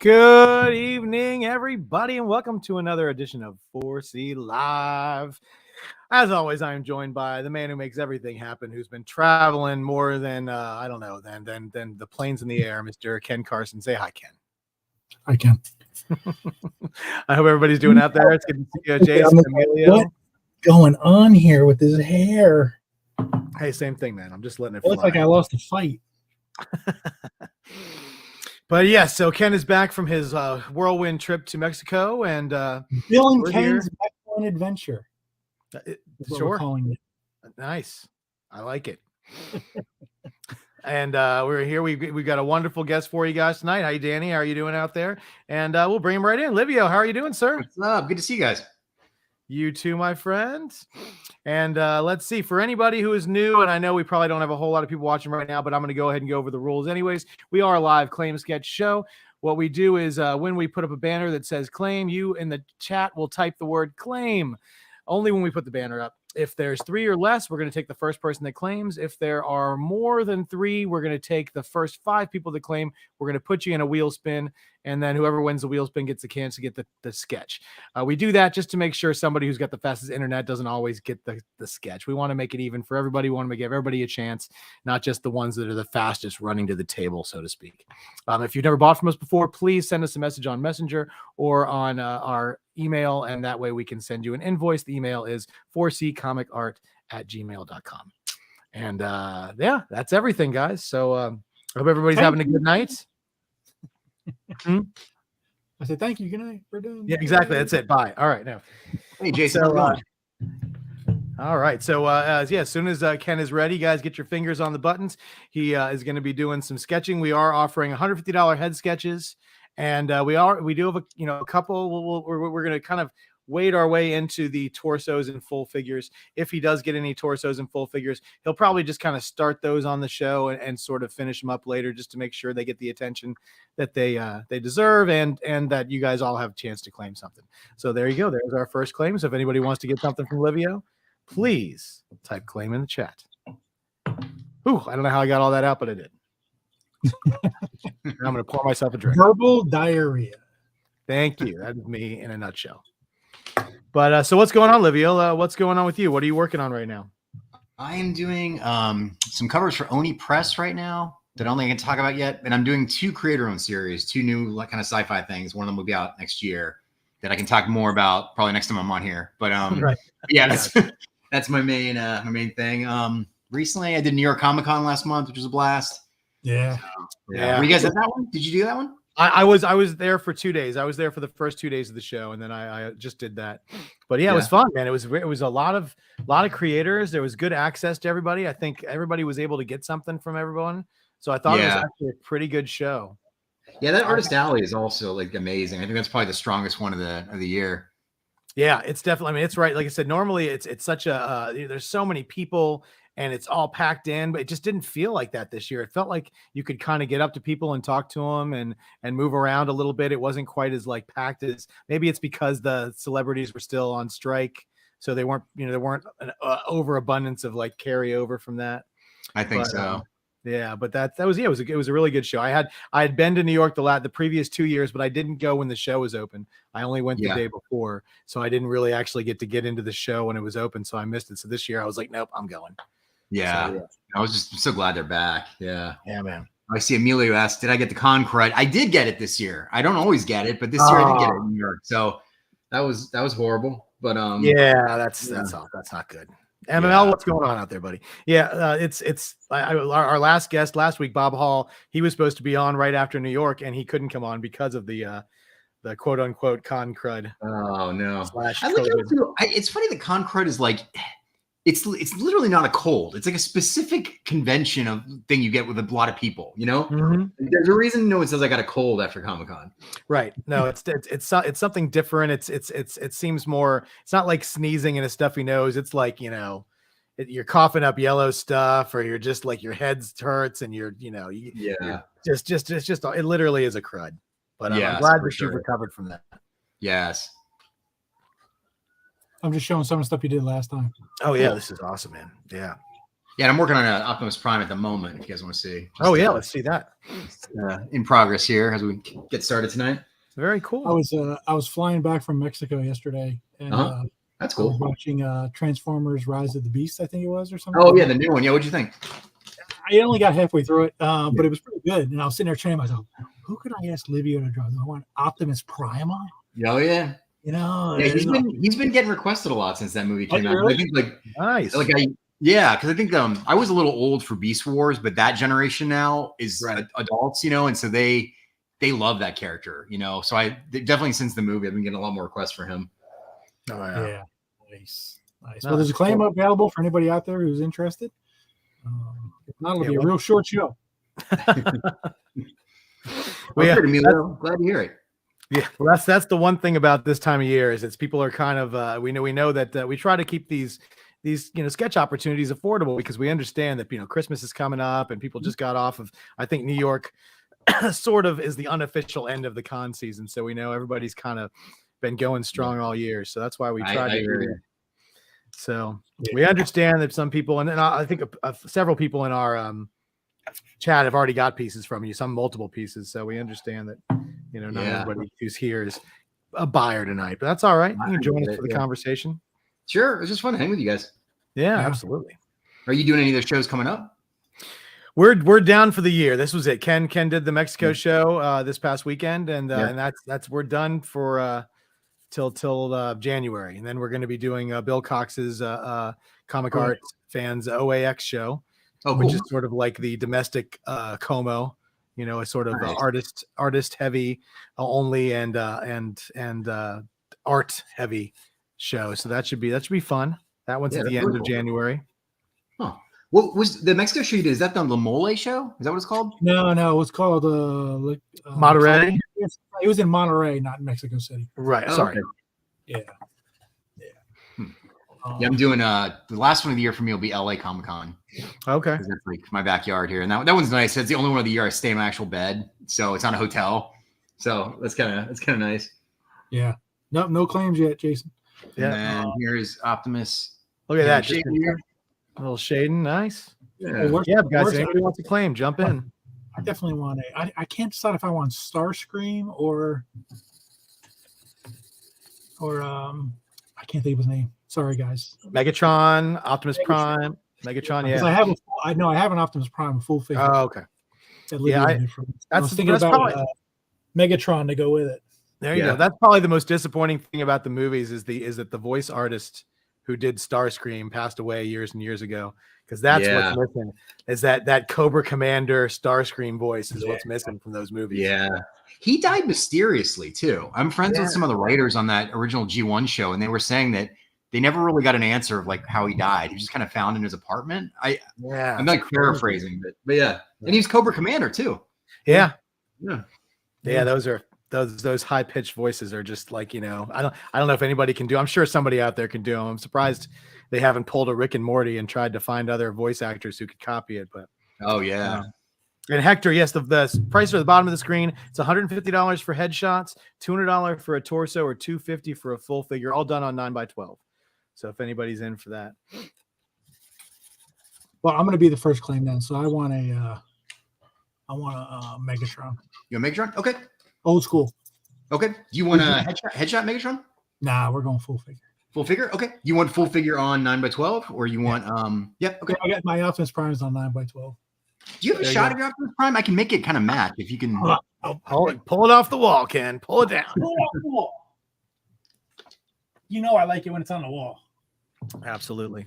Good evening, everybody, and welcome to another edition of 4C Live. As always, I am joined by the man who makes everything happen, who's been traveling more than than the planes in the air, Mr. Ken Carson. Say hi, Ken. I can. I hope everybody's doing out there. It's good to see you, Jason, Emilio. What's going on here with his hair? Hey, same thing, man. I'm just letting it It looks fly. like I lost a fight. But yes, so Ken is back from his whirlwind trip to Mexico, and Bill and Ken's Mexican adventure. Sure. Calling it. Nice. I like it. And we're here. We've got a wonderful guest for you guys tonight. Hi, Danny. How are you doing out there? And we'll bring him right in. Livio, how are you doing, sir? What's up? Good to see you guys. You too, my friend. And let's see, for anybody who is new, and I know we probably don't have a whole lot of people watching right now, but I'm going to go ahead and go over the rules anyways. We are a live claim sketch show. What we do is when we put up a banner that says claim, you in the chat will type the word claim. Only when we put the banner up. If there's 3 or less, we're going to take the first person that claims. If there are more than 3, we're going to take the first 5 people that claim. We're going to put you in a wheel spin, and then whoever wins the wheel spin gets a chance to get the sketch. We do that just to make sure somebody who's got the fastest internet doesn't always get the sketch. We want to make it even for everybody. We want to give everybody a chance, not just the ones that are the fastest running to the table, so to speak. If you've never bought from us before, please send us a message on Messenger or on our email, and that way we can send you an invoice. The email is 4ccomicart@gmail.com. And yeah, that's everything, guys. So I hope everybody's having a good night. I said thank you. Good night. We're done. Yeah, exactly. That's it. Bye. All right. Now, hey, Jason. all right. So as soon as Ken is ready, guys, get your fingers on the buttons. He is going to be doing some sketching. We are offering $150 head sketches. And we do have a couple. We're going to kind of wade our way into the torsos and full figures. If he does get any torsos and full figures, he'll probably just kind of start those on the show and sort of finish them up later, just to make sure they get the attention that they deserve, and that you guys all have a chance to claim something. So there you go. There's our first claim. So if anybody wants to get something from Livio, please type claim in the chat. Ooh, I don't know how I got all that out, but I did. I'm going to pour myself a drink. Verbal diarrhea. Thank you. That is me in a nutshell. But so what's going on, Livio? What's going on with you? What are you working on right now? I am doing some covers for Oni Press right now that I don't think I can talk about yet. And I'm doing 2 creator-owned series, 2 new kind of sci-fi things. One of them will be out next year that I can talk more about probably next time I'm on here. But right. Yeah, that's my main thing. Recently, I did New York Comic Con last month, which was a blast. Yeah. Yeah. Were you guys at that one? Did you do that one? I was there for 2 days. I was there for the first 2 days of the show, and then I just did that. But yeah, it was fun, man. It was a lot of creators. There was good access to everybody. I think everybody was able to get something from everyone. So I thought it was actually a pretty good show. Yeah, that Artist Alley is also like amazing. I think that's probably the strongest one of the year. Yeah, it's definitely. I mean, it's right. Like I said, normally it's such a there's so many people and it's all packed in, but it just didn't feel like that this year. It felt like you could kind of get up to people and talk to them and move around a little bit. It wasn't quite as like packed as maybe it's because the celebrities were still on strike, so they weren't there weren't an overabundance of like carryover from that. I think so. Yeah, but that was it was a really good show. I had been to New York the previous 2 years, but I didn't go when the show was open. I only went the day before, so I didn't really actually get into the show when it was open, so I missed it. So this year I was like, nope, I'm going. Yeah. So, I was just so glad they're back. Yeah. Yeah, man. I see Emilio asked, did I get the con cred? I did get it this year. I don't always get it, but this year I did get it in New York. So that was horrible. But that's not good. MML, what's going on out there, buddy? Yeah, our last guest last week, Bob Hall, he was supposed to be on right after New York, and he couldn't come on because of the quote unquote con crud. Oh no! It's funny that con crud is like it's literally not a cold. It's like a specific convention of thing you get with a lot of people. You know, there's a reason no one says I got a cold after Comic-Con. Right? No, it's something different. It seems more. It's not like sneezing in a stuffy nose. It's like you're coughing up yellow stuff, or you're just like your head hurts, and you're just it literally is a crud. But I'm glad that you've recovered from that. Yes. I'm just showing some of the stuff you did last time. Oh yeah, this is awesome, man. Yeah. Yeah, I'm working on an Optimus Prime at the moment. If you guys want to see. Oh yeah, let's see that. In progress here as we get started tonight. Very cool. I was flying back from Mexico yesterday, and that's I was cool. watching Transformers: Rise of the Beast, I think it was, or something. Oh yeah, the new one. Yeah, what'd you think? I only got halfway through it, but it was pretty good. And I was sitting there training myself. Who could I ask Livio to draw? Do I want Optimus Prime on? Oh yeah. You know, Yeah, he's been getting requested a lot since that movie came out. Really? I think Nice. because I think I was a little old for Beast Wars, but that generation now is adults, and so they love that character, So definitely since the movie, I've been getting a lot more requests for him. Oh yeah. Nice. Well, there's a claim available for anybody out there who's interested. If not, it'll be a real short show. Glad to hear it. Yeah, well, that's the one thing about this time of year is people are kind of we know that we try to keep these sketch opportunities affordable because we understand that Christmas is coming up and people just got off of, I think New York sort of is the unofficial end of the con season, so we know everybody's kind of been going strong all year, so that's why we try to do it. So we understand that some people, and I think several people in our chat have already got pieces from you, some multiple pieces, so we understand that not everybody who's here is a buyer tonight, but that's all right. You can join us for the conversation. Sure, it's just fun to hang with you guys. Yeah, absolutely. Are you doing any of those shows coming up? We're down for the year. This was it. Ken did the Mexico show this past weekend, and that's we're done for till January, and then we're going to be doing Bill Cox's Comic Art Fans OAX show, which is sort of like the domestic Como. A sort of artist heavy only and art heavy show. So that should be fun. That one's at the end of January. Huh. What was the Mexico show you did? Is that the La Mole show? Is that what it's called? No, it was called Monterey. It was in Monterey, not in Mexico City. Right. Sorry. Okay. Yeah. I'm doing the last one of the year for me will be LA Comic Con. Okay. That's like my backyard here, and that one's nice. It's the only one of the year I stay in my actual bed, so it's not a hotel. So that's kind of nice. Yeah. No claims yet, Jason. Yeah. And here's Optimus. Look at that. Just a little shading. Nice. Yeah. Guys. Anybody wants to claim? Jump in. I definitely want I can't decide if I want Starscream or I can't think of his name. Sorry, guys. Megatron, Optimus Prime, Megatron. Yeah, I have an Optimus Prime full figure. Oh, okay. I was thinking about probably, Megatron to go with it. There you go. That's probably the most disappointing thing about the movies is that the voice artist who did Starscream passed away years and years ago, because that's what's missing is that Cobra Commander Starscream voice is what's missing from those movies. Yeah. He died mysteriously too. I'm friends with some of the writers on that original G1 show, and they were saying that they never really got an answer of like how he died. He was just kind of found in his apartment. I'm not paraphrasing, but yeah. And he's Cobra Commander too. Yeah. Those are those high pitched voices are just like, I don't know if anybody can do. I'm sure somebody out there can do them. I'm surprised they haven't pulled a Rick and Morty and tried to find other voice actors who could copy it. But and Hector, yes, the price at the bottom of the screen. It's $150 for headshots, $200 for a torso, or $250 for a full figure, all done on 9x12. So if anybody's in for that. Well, I'm going to be the first claim then. So I want a Megatron. You want Megatron? Okay. Old school. Okay. Do you want a headshot Megatron? Nah, we're going full figure. Full figure? Okay. You want full figure on 9x12 or you want okay. I got my Optimus Primes on 9x12. Do you have a shot of your Optimus Prime? I can make it kind of match if you can. Pull it off the wall, Ken. Pull it down. Pull it off the wall. I like it when it's on the wall. Absolutely.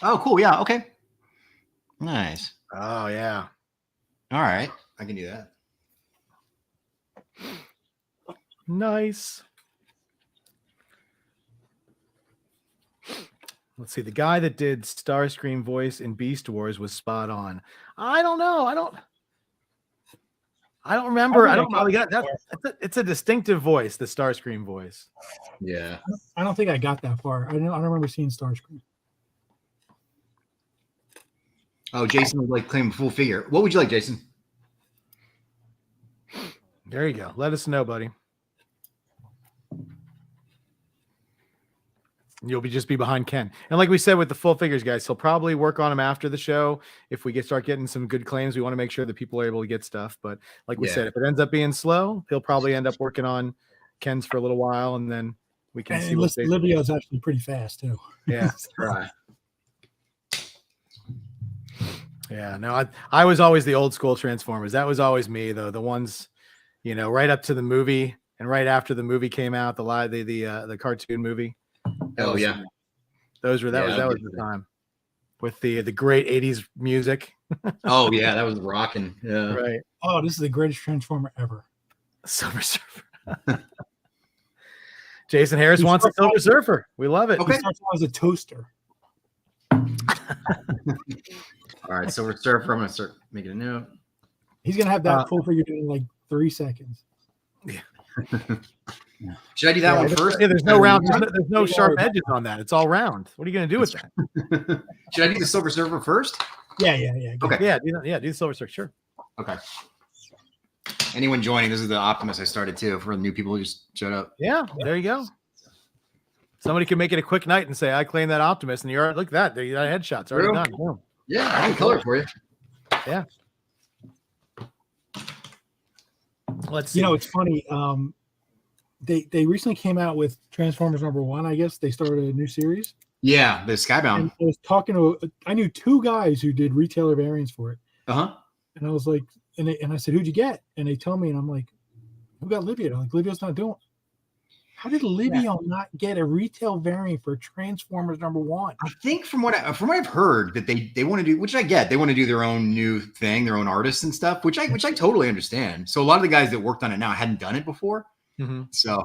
Oh, cool. Yeah. Okay. Nice. Oh, yeah. All right. I can do that. Nice. Let's see. The guy that did Starscream voice in Beast Wars was spot on. I don't know. I don't remember. It's a distinctive voice, the Starscream voice. Yeah. I don't think I got that far. I don't remember seeing Starscream. Oh, Jason would like claim full figure. What would you like, Jason? There you go. Let us know, buddy. You'll just be behind Ken. And like we said with the full figures guys, he'll probably work on them after the show. If we start getting some good claims, we want to make sure that people are able to get stuff. But like we said, if it ends up being slow, he'll probably end up working on Ken's for a little while, and then we can see what Livio's actually pretty fast too. Yeah. Right. Yeah, no, I was always the old school Transformers. That was always me, though. The ones, right up to the movie and right after the movie came out, the cartoon movie. That was the time with the great 80s music. Oh yeah, that was rocking. Yeah. Right. Oh, this is the greatest Transformer ever. Silver Surfer. Jason Harris wants a Silver Surfer. We love it. Okay. He starts out as a toaster. All right, Silver Surfer. I'm gonna start making a note. He's gonna have that full figure in like 3 seconds. Yeah. Should I do that one first? Yeah, there's no round. There's no sharp edges on that. It's all round. What are you gonna do with that? Should I do the Silver Surfer first? Yeah. Okay. Yeah. Do the Silver Surfer. Sure. Okay. Anyone joining? This is the Optimus I started too for new people who just showed up. Yeah. There you go. Somebody can make it a quick night and say, "I claim that Optimus," and you're look at that. That headshot's already done. Boom. Yeah, I can color for you. Yeah. Let's see. It's funny. They recently came out with Transformers #1. I guess they started a new series. Yeah, the Skybound. And I was talking to. I knew 2 guys who did retailer variants for it. And I was like, and I said, "Who'd you get?" And they told me, and I'm like, "Who got Livio?" They're like, "Livio's not doing." How did Livio not get a retail variant for Transformers #1? I think from what I've heard that they want to do, which I get, they want to do their own new thing, their own artists and stuff, which I totally understand. So a lot of the guys that worked on it now hadn't done it before. Mm-hmm. So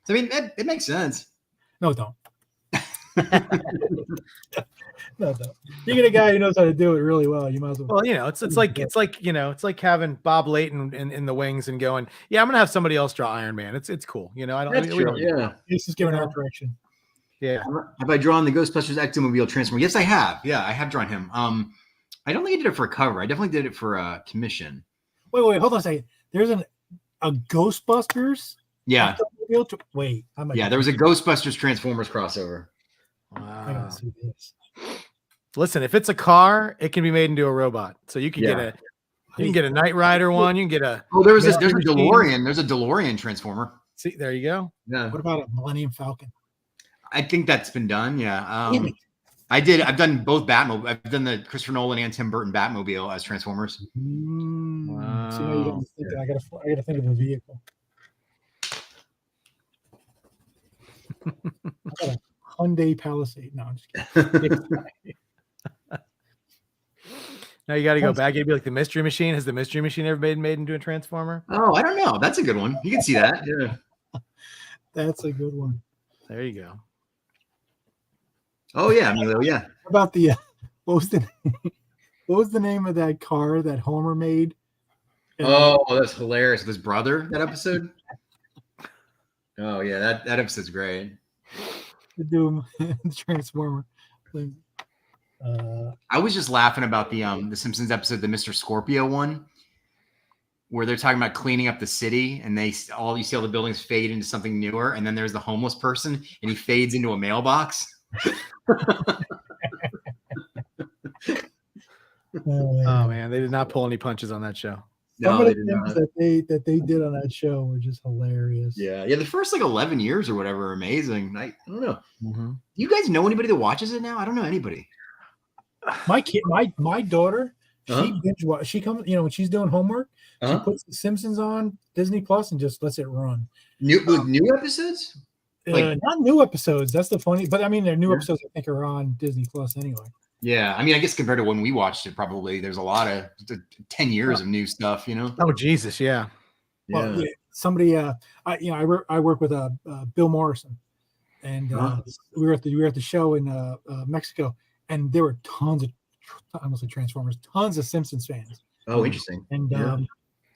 I mean, it makes sense. No, don't. No. You get a guy who knows how to do it really well. You might as well. Well, it's like having Bob Layton in the wings and going, "Yeah, I'm gonna have somebody else draw Iron Man." It's cool, I don't. Yeah, this is giving art direction. Yeah. Have I drawn the Ghostbusters Ectomobile Transformer? Yes, I have. Yeah, I have drawn him. I don't think I did it for a cover. I definitely did it for a commission. Wait, hold on a second. There's a Ghostbusters. Yeah. Wait. There was a Ghostbusters Transformers crossover. Wow. I gotta see this. Listen, if it's a car, it can be made into a robot. So you can get a Knight Rider one. You can get a. Oh, there's a DeLorean. There's a DeLorean Transformer. See, there you go. Yeah. What about a Millennium Falcon? I think that's been done. Yeah. I've done both Batmobile. I've done the Christopher Nolan and Tim Burton Batmobile as Transformers. Wow. See, I gotta think of a vehicle. I got a Hyundai Palisade. No, I'm just kidding. Now you got to go back. You'd be like the Mystery Machine. Has the Mystery Machine ever been made into a Transformer? Oh, I don't know. That's a good one. You can see that. Yeah. That's a good one. There you go. Oh yeah, Milo. Yeah. How about the what was the name of that car that Homer made? Oh, that's hilarious. With his brother, that episode. Oh yeah, that episode's great. The Doom Transformer thing. I was just laughing about the Simpsons episode, the Mr. Scorpio one, where they're talking about cleaning up the city, and you see all the buildings fade into something newer, and then there's the homeless person, and he fades into a mailbox. Oh man, they did not pull any punches on that show. Some of the things that they did on that show were just hilarious. Yeah. The first 11 years or whatever are amazing. I don't know. Mm-hmm. You guys know anybody that watches it now? I don't know anybody. My kid, my daughter, she binge watch. She comes, when she's doing homework, she puts The Simpsons on Disney Plus and just lets it run. New episodes? Not new episodes. That's the funny. But I mean, their new episodes I think are on Disney Plus anyway. Yeah, I mean, I guess compared to when we watched it, probably there's a lot of 10 years of new stuff, Oh Jesus, yeah. Well, somebody, I work with Bill Morrison, and we were at the show in Mexico, and there were tons of, I almost like Transformers, tons of Simpsons fans. Oh, interesting. And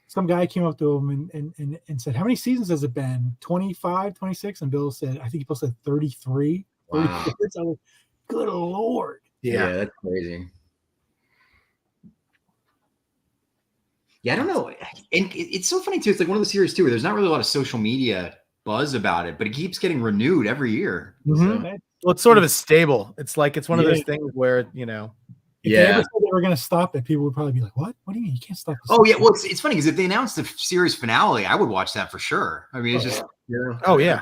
some guy came up to him and said, "How many seasons has it been? 25, 26?" And Bill said, "I think he posted 33." Wow. I was like, good Lord. Yeah, that's crazy. Yeah, I don't know. And it's so funny too. It's like one of the series too, where there's not really a lot of social media buzz about it, but it keeps getting renewed every year. Mm-hmm. So. Well, it's sort of a stable. It's like it's one of those things where if they ever said they were going to stop it, people would probably be like, "What? What do you mean you can't stop this?" Oh yeah, well it's funny because if they announced the series finale, I would watch that for sure. I mean, it's just oh yeah,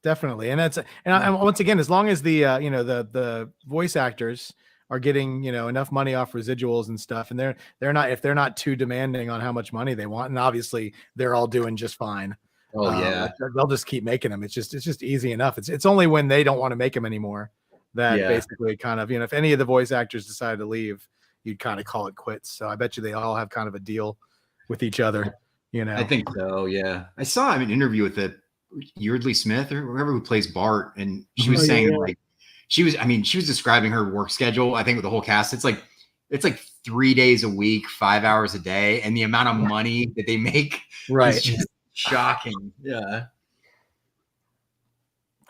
definitely. And that's and once again, as long as the the voice actors are getting enough money off residuals and stuff, and they're not too demanding on how much money they want, and obviously they're all doing just fine. Oh yeah, they'll just keep making them. It's just easy enough. It's only when they don't want to make them anymore that basically kind of if any of the voice actors decided to leave, you'd kind of call it quits. So I bet you they all have kind of a deal with each other. I think so. Yeah, I saw an interview with Yeardley Smith or whoever who plays Bart, and she was saying like she was describing her work schedule. I think with the whole cast, it's like 3 days a week, 5 hours a day, and the amount of money that they make is just shocking. Yeah.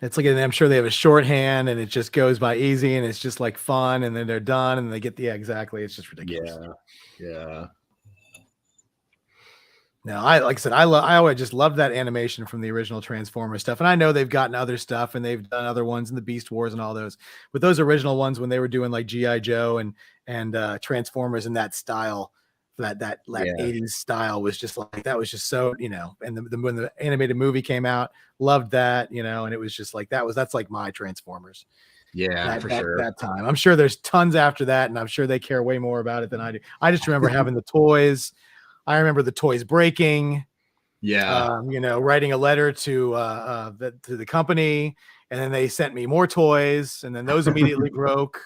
It's like, I'm sure they have a shorthand and it just goes by easy and it's just like fun, and then they're done and they get exactly. It's just ridiculous. Yeah. No, like I said, I always just loved that animation from the original Transformers stuff. And I know they've gotten other stuff and they've done other ones in the Beast Wars and all those, but those original ones when they were doing like G.I. Joe and Transformers in that style, that 80s style was just like, that was just so, and when the animated movie came out, loved that, and it was just like, that's like my Transformers. Yeah, for sure. That time. I'm sure there's tons after that, and I'm sure they care way more about it than I do. I just remember having the toys. I remember the toys breaking. Yeah. Writing a letter to the company, and then they sent me more toys, and then those immediately broke.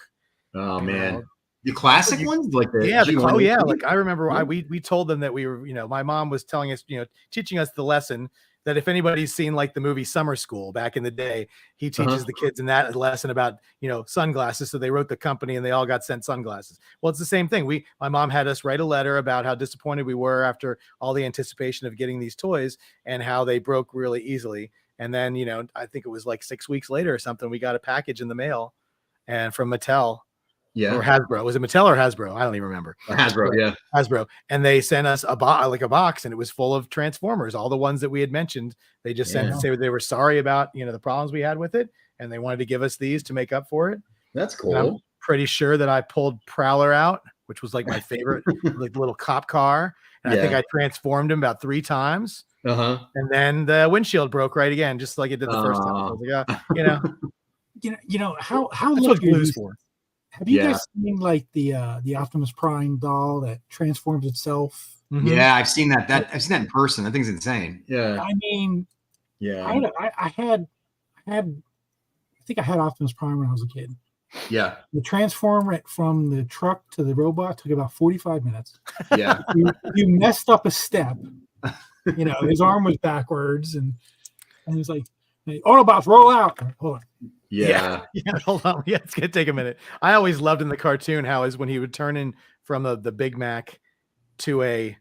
Oh man. The classic ones, like like I remember we told them that we were, my mom was telling us, teaching us the lesson that if anybody's seen like the movie Summer School back in the day, he teaches the kids in that lesson about, sunglasses. So they wrote the company and they all got sent sunglasses. Well, it's the same thing. My mom had us write a letter about how disappointed we were after all the anticipation of getting these toys and how they broke really easily. And then, I think it was like 6 weeks later or something, we got a package in the mail and from Mattel. Yeah. Or Hasbro. Was it Mattel or Hasbro? I don't even remember. Hasbro, yeah. Hasbro. And they sent us a box, and it was full of Transformers, all the ones that we had mentioned. They just sent to say they were sorry about, the problems we had with it, and they wanted to give us these to make up for it. That's cool. And I'm pretty sure that I pulled Prowler out, which was like my favorite, like the little cop car. And I think I transformed him about 3 times. And then the windshield broke right again, just like it did the first time. I was like, how that's what glue's for. Have you guys seen like the Optimus Prime doll that transforms itself? Mm-hmm. Yeah, I've seen that. I've seen that in person. That thing's insane. Yeah. I mean, yeah. I think I had Optimus Prime when I was a kid. Yeah. The transform from the truck to the robot took about 45 minutes. Yeah. You messed up a step. His arm was backwards, and he was like, "Hey, Autobots, roll out!" Hold on. Yeah. Hold on. Yeah, it's gonna take a minute. I always loved in the cartoon how is when he would turn in from the Big Mac to a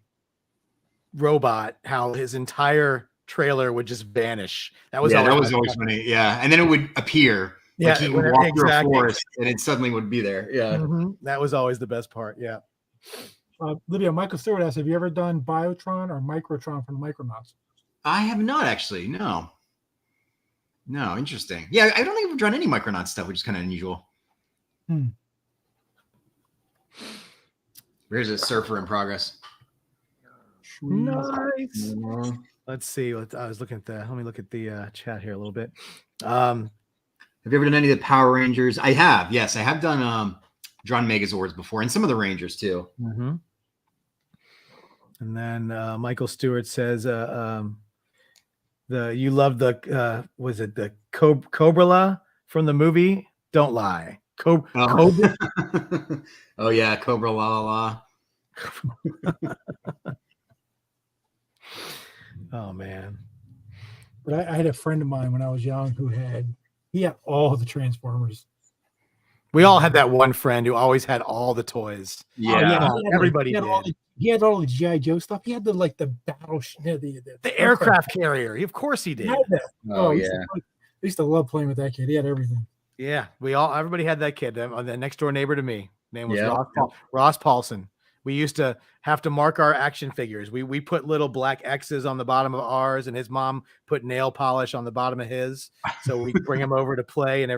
robot, how his entire trailer would just vanish. That was always funny. Yeah, and then it would appear. Yeah, like he would walk through a forest, and it suddenly would be there. Yeah, that was always the best part. Yeah. Livio, Michael Stewart asks, have you ever done Biotron or Microtron from the Micronauts? I have not actually. No, interesting. Yeah, I don't think I've done any Micronaut stuff, which is kind of unusual. Here's a surfer in progress. Nice. Let's see. I was looking at that. Let me look at the chat here a little bit. Have you ever done any of the Power Rangers? I have. Yes, I have done drawn Megazords before, and some of the Rangers too. Mm-hmm. And then Michael Stewart says, you love the was it the Cobra from the movie? Don't lie. Cobra. Oh yeah, Cobra la la la. Oh man. But I had a friend of mine when I was young who he had all the Transformers. We all had that one friend who always had all the toys. Yeah, everybody did. He had all the G.I. Joe stuff. He had the battleship, the aircraft carrier. Of course he did. I used to love playing with that kid. He had everything. Yeah, everybody had that kid. The next door neighbor to me. Name was Ross Paulson. we used to have to mark our action figures. We put little black X's on the bottom of ours, and his mom put nail polish on the bottom of his. So we bring him over to play, and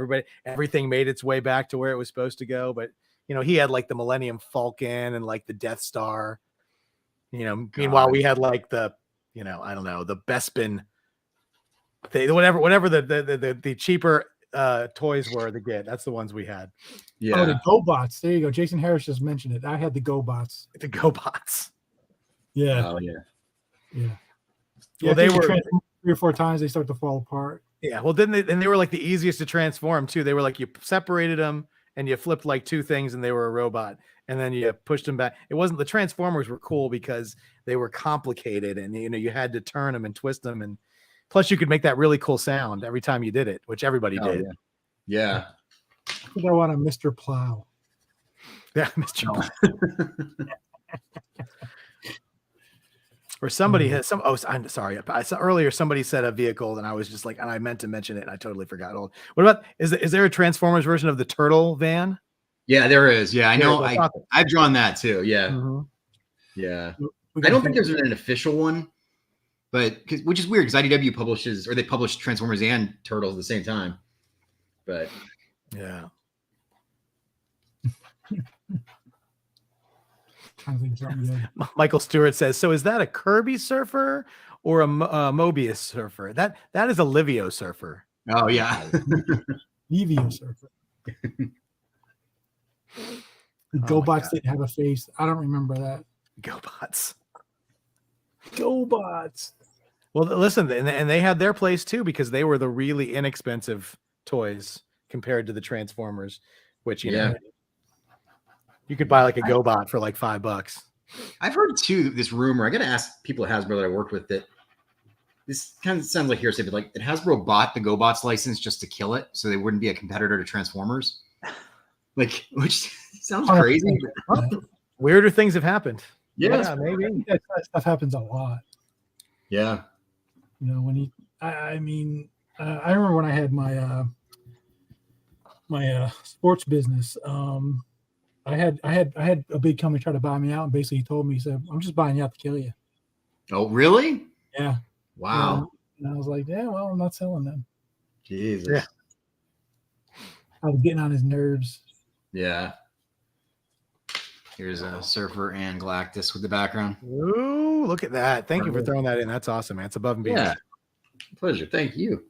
everything made its way back to where it was supposed to go. But he had like the Millennium Falcon and like the Death Star. Meanwhile we had like the, I don't know, the Bespin. Whatever the cheaper toys were to get. That's the ones we had. Yeah. Oh, the GoBots. There you go. Jason Harris just mentioned it. I had the GoBots. The GoBots. Yeah. Oh, yeah. Yeah. Well, they were 3 or 4 times. They start to fall apart. Yeah. Well, they were like the easiest to transform too. They were like, you separated them and you flipped like 2 things and they were a robot. And then you pushed them back. It wasn't, the Transformers were cool because they were complicated and, you had to turn them and twist them. And plus you could make that really cool sound every time you did it, which everybody did. Yeah. I think I want a Mr. Plow. Yeah, Mr. Plow. Or somebody has some. Oh, I'm sorry. I saw earlier somebody said a vehicle, and I was just like, and I meant to mention it, and I totally forgot. What about is there a Transformers version of the turtle van? Yeah, there is. Yeah, I know. I've drawn that too. Yeah, yeah. I don't think there's an official one, but which is weird because IDW publishes, or they publish Transformers and Turtles at the same time. But yeah. Michael Stewart says, so is that a Kirby surfer or a Mobius surfer? That is a Livio surfer. Oh yeah. Livio surfer. The GoBots didn't have a face. I don't remember that. GoBots. Well, listen, and they had their place too because they were the really inexpensive toys compared to the Transformers, which you know you could buy like a GoBot for like $5. I've heard too this rumor. I got to ask people at Hasbro that I worked with that this kind of sounds like hearsay, but like Hasbro bought the GoBots license just to kill it, so they wouldn't be a competitor to Transformers. Like, which sounds crazy. Weirder things have happened. Yeah, maybe that stuff happens a lot. Yeah, when I remember when I had my my sports business. I had a big company try to buy me out, and basically he told me, he said, "I'm just buying you out to kill you." Oh, really? Yeah. Wow. And I was like, "Yeah, well, I'm not selling them." Jesus. Yeah. I was getting on his nerves. Yeah. Here's a Surfer and Galactus with the background. Ooh, look at that! Thank you for throwing that in. That's awesome, man. It's above and beyond. Yeah. Pleasure. Thank you.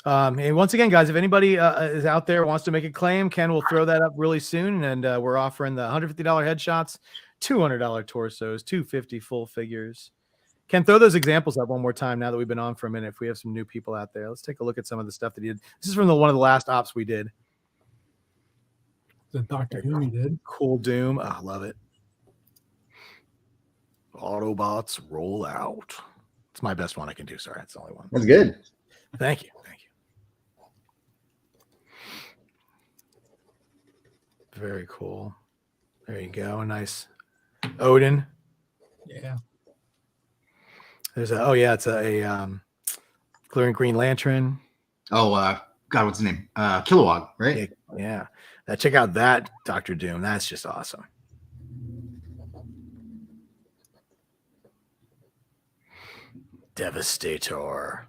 And once again, guys, if anybody is out there wants to make a claim, Ken will throw that up really soon. And we're offering the $150 headshots, $200 torsos, $250 full figures. Ken, throw those examples up one more time now that we've been on for a minute. If we have some new people out there, let's take a look at some of the stuff that he did. This is from one of the last ops we did. The Dr. Doom he did. Cool Doom. I love it. Autobots roll out. It's my best one I can do. Sorry, that's the only one. That's good. Thank you. Very cool. There you go. A nice Odin. Yeah. There's it's a clearing Green Lantern. Oh, God, what's his name? Kilowog, right? Yeah. Check out that Dr. Doom. That's just awesome. Devastator.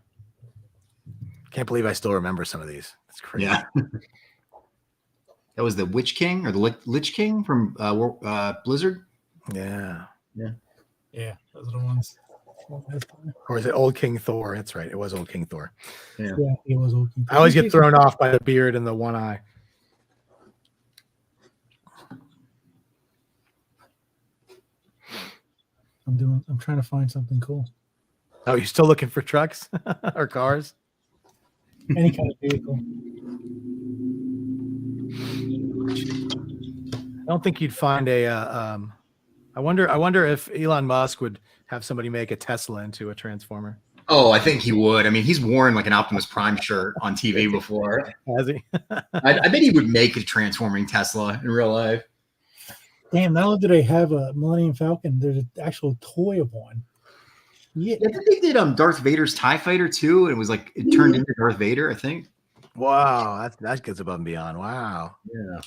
Can't believe I still remember some of these. That's crazy. Yeah. That was the Witch King or the Lich King from Blizzard. Yeah. Those are the ones. Or is it Old King Thor? That's right. It was Old King Thor. Yeah, it was Old King Thor. I always get thrown off by the beard and the one eye. I'm trying to find something cool. Oh, you're still looking for trucks or cars? Any kind of vehicle. I don't think you'd find a. I wonder if Elon Musk would have somebody make a Tesla into a Transformer. Oh, I think he would. I mean, he's worn like an Optimus Prime shirt on TV before. Has he? I bet he would make a transforming Tesla in real life. Damn! Not only do they have a Millennium Falcon, there's an actual toy of one. Yeah, I think they did Darth Vader's TIE Fighter too. It was like it turned into Darth Vader, I think. Wow, that goes above and beyond. Wow. Yeah.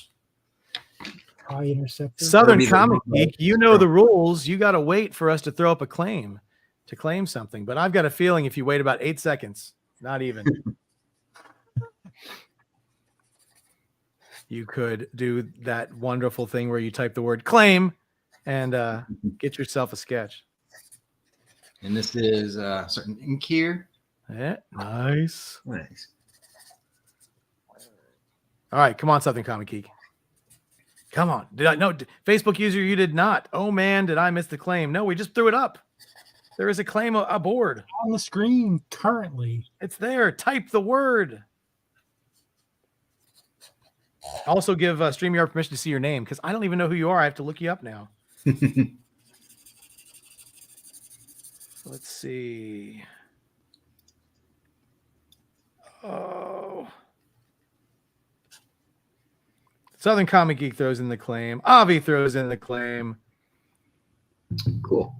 High Interceptor. Southern Comic Geek, you know the rules. You got to wait for us to throw up a claim to claim something. But I've got a feeling if you wait about 8 seconds, not even, you could do that wonderful thing where you type the word claim and get yourself a sketch. And this is certain ink here. Yeah, nice. Nice. All right, come on, Southern Comic Geek. Come on. Did I no Facebook user? You did not. Oh man, did I miss the claim? No, we just threw it up. There is a claim aboard on the screen currently. It's there. Type the word. Also, give StreamYard permission to see your name because I don't even know who you are. I have to look you up now. Let's see. Oh. Southern Comic Geek throws in the claim. Avi throws in the claim. Cool.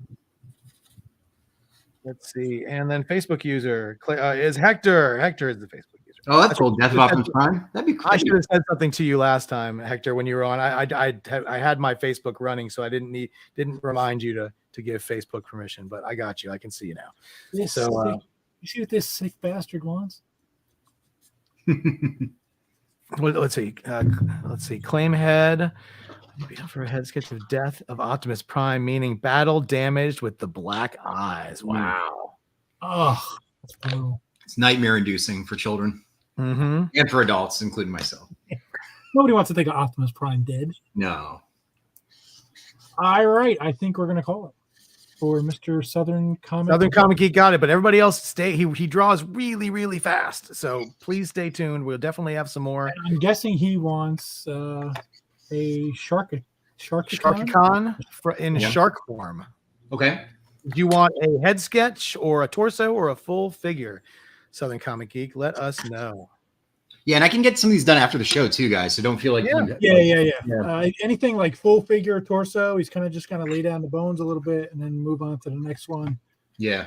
Let's see. And then Facebook user is Hector. Hector is the Facebook user. Oh, that's cool. Death of Optimus Prime. That'd be cool. I should have said something to you last time, Hector, when you were on. I had my Facebook running, so I didn't remind you to give Facebook permission, but I got you. I can see you now. Yes, so you see what this sick bastard wants? Well, let's see. Claim head. For a head sketch of Death of Optimus Prime, meaning battle damaged with the black eyes. Wow. Oh, that's brutal. It's nightmare inducing for children and for adults, including myself. Nobody wants to think of Optimus Prime dead. No. All right. I think we're going to call it for Mr. Southern Comic. Southern Comic Geek got it, but everybody else stay. He draws really, really fast. So please stay tuned. We'll definitely have some more. I'm guessing he wants a Sharkicon in shark form. Okay. Do you want a head sketch or a torso or a full figure? Southern Comic Geek, let us know. Yeah, and I can get some of these done after the show too, guys. So don't feel like anything like full figure torso. He's kind of lay down the bones a little bit and then move on to the next one. Yeah.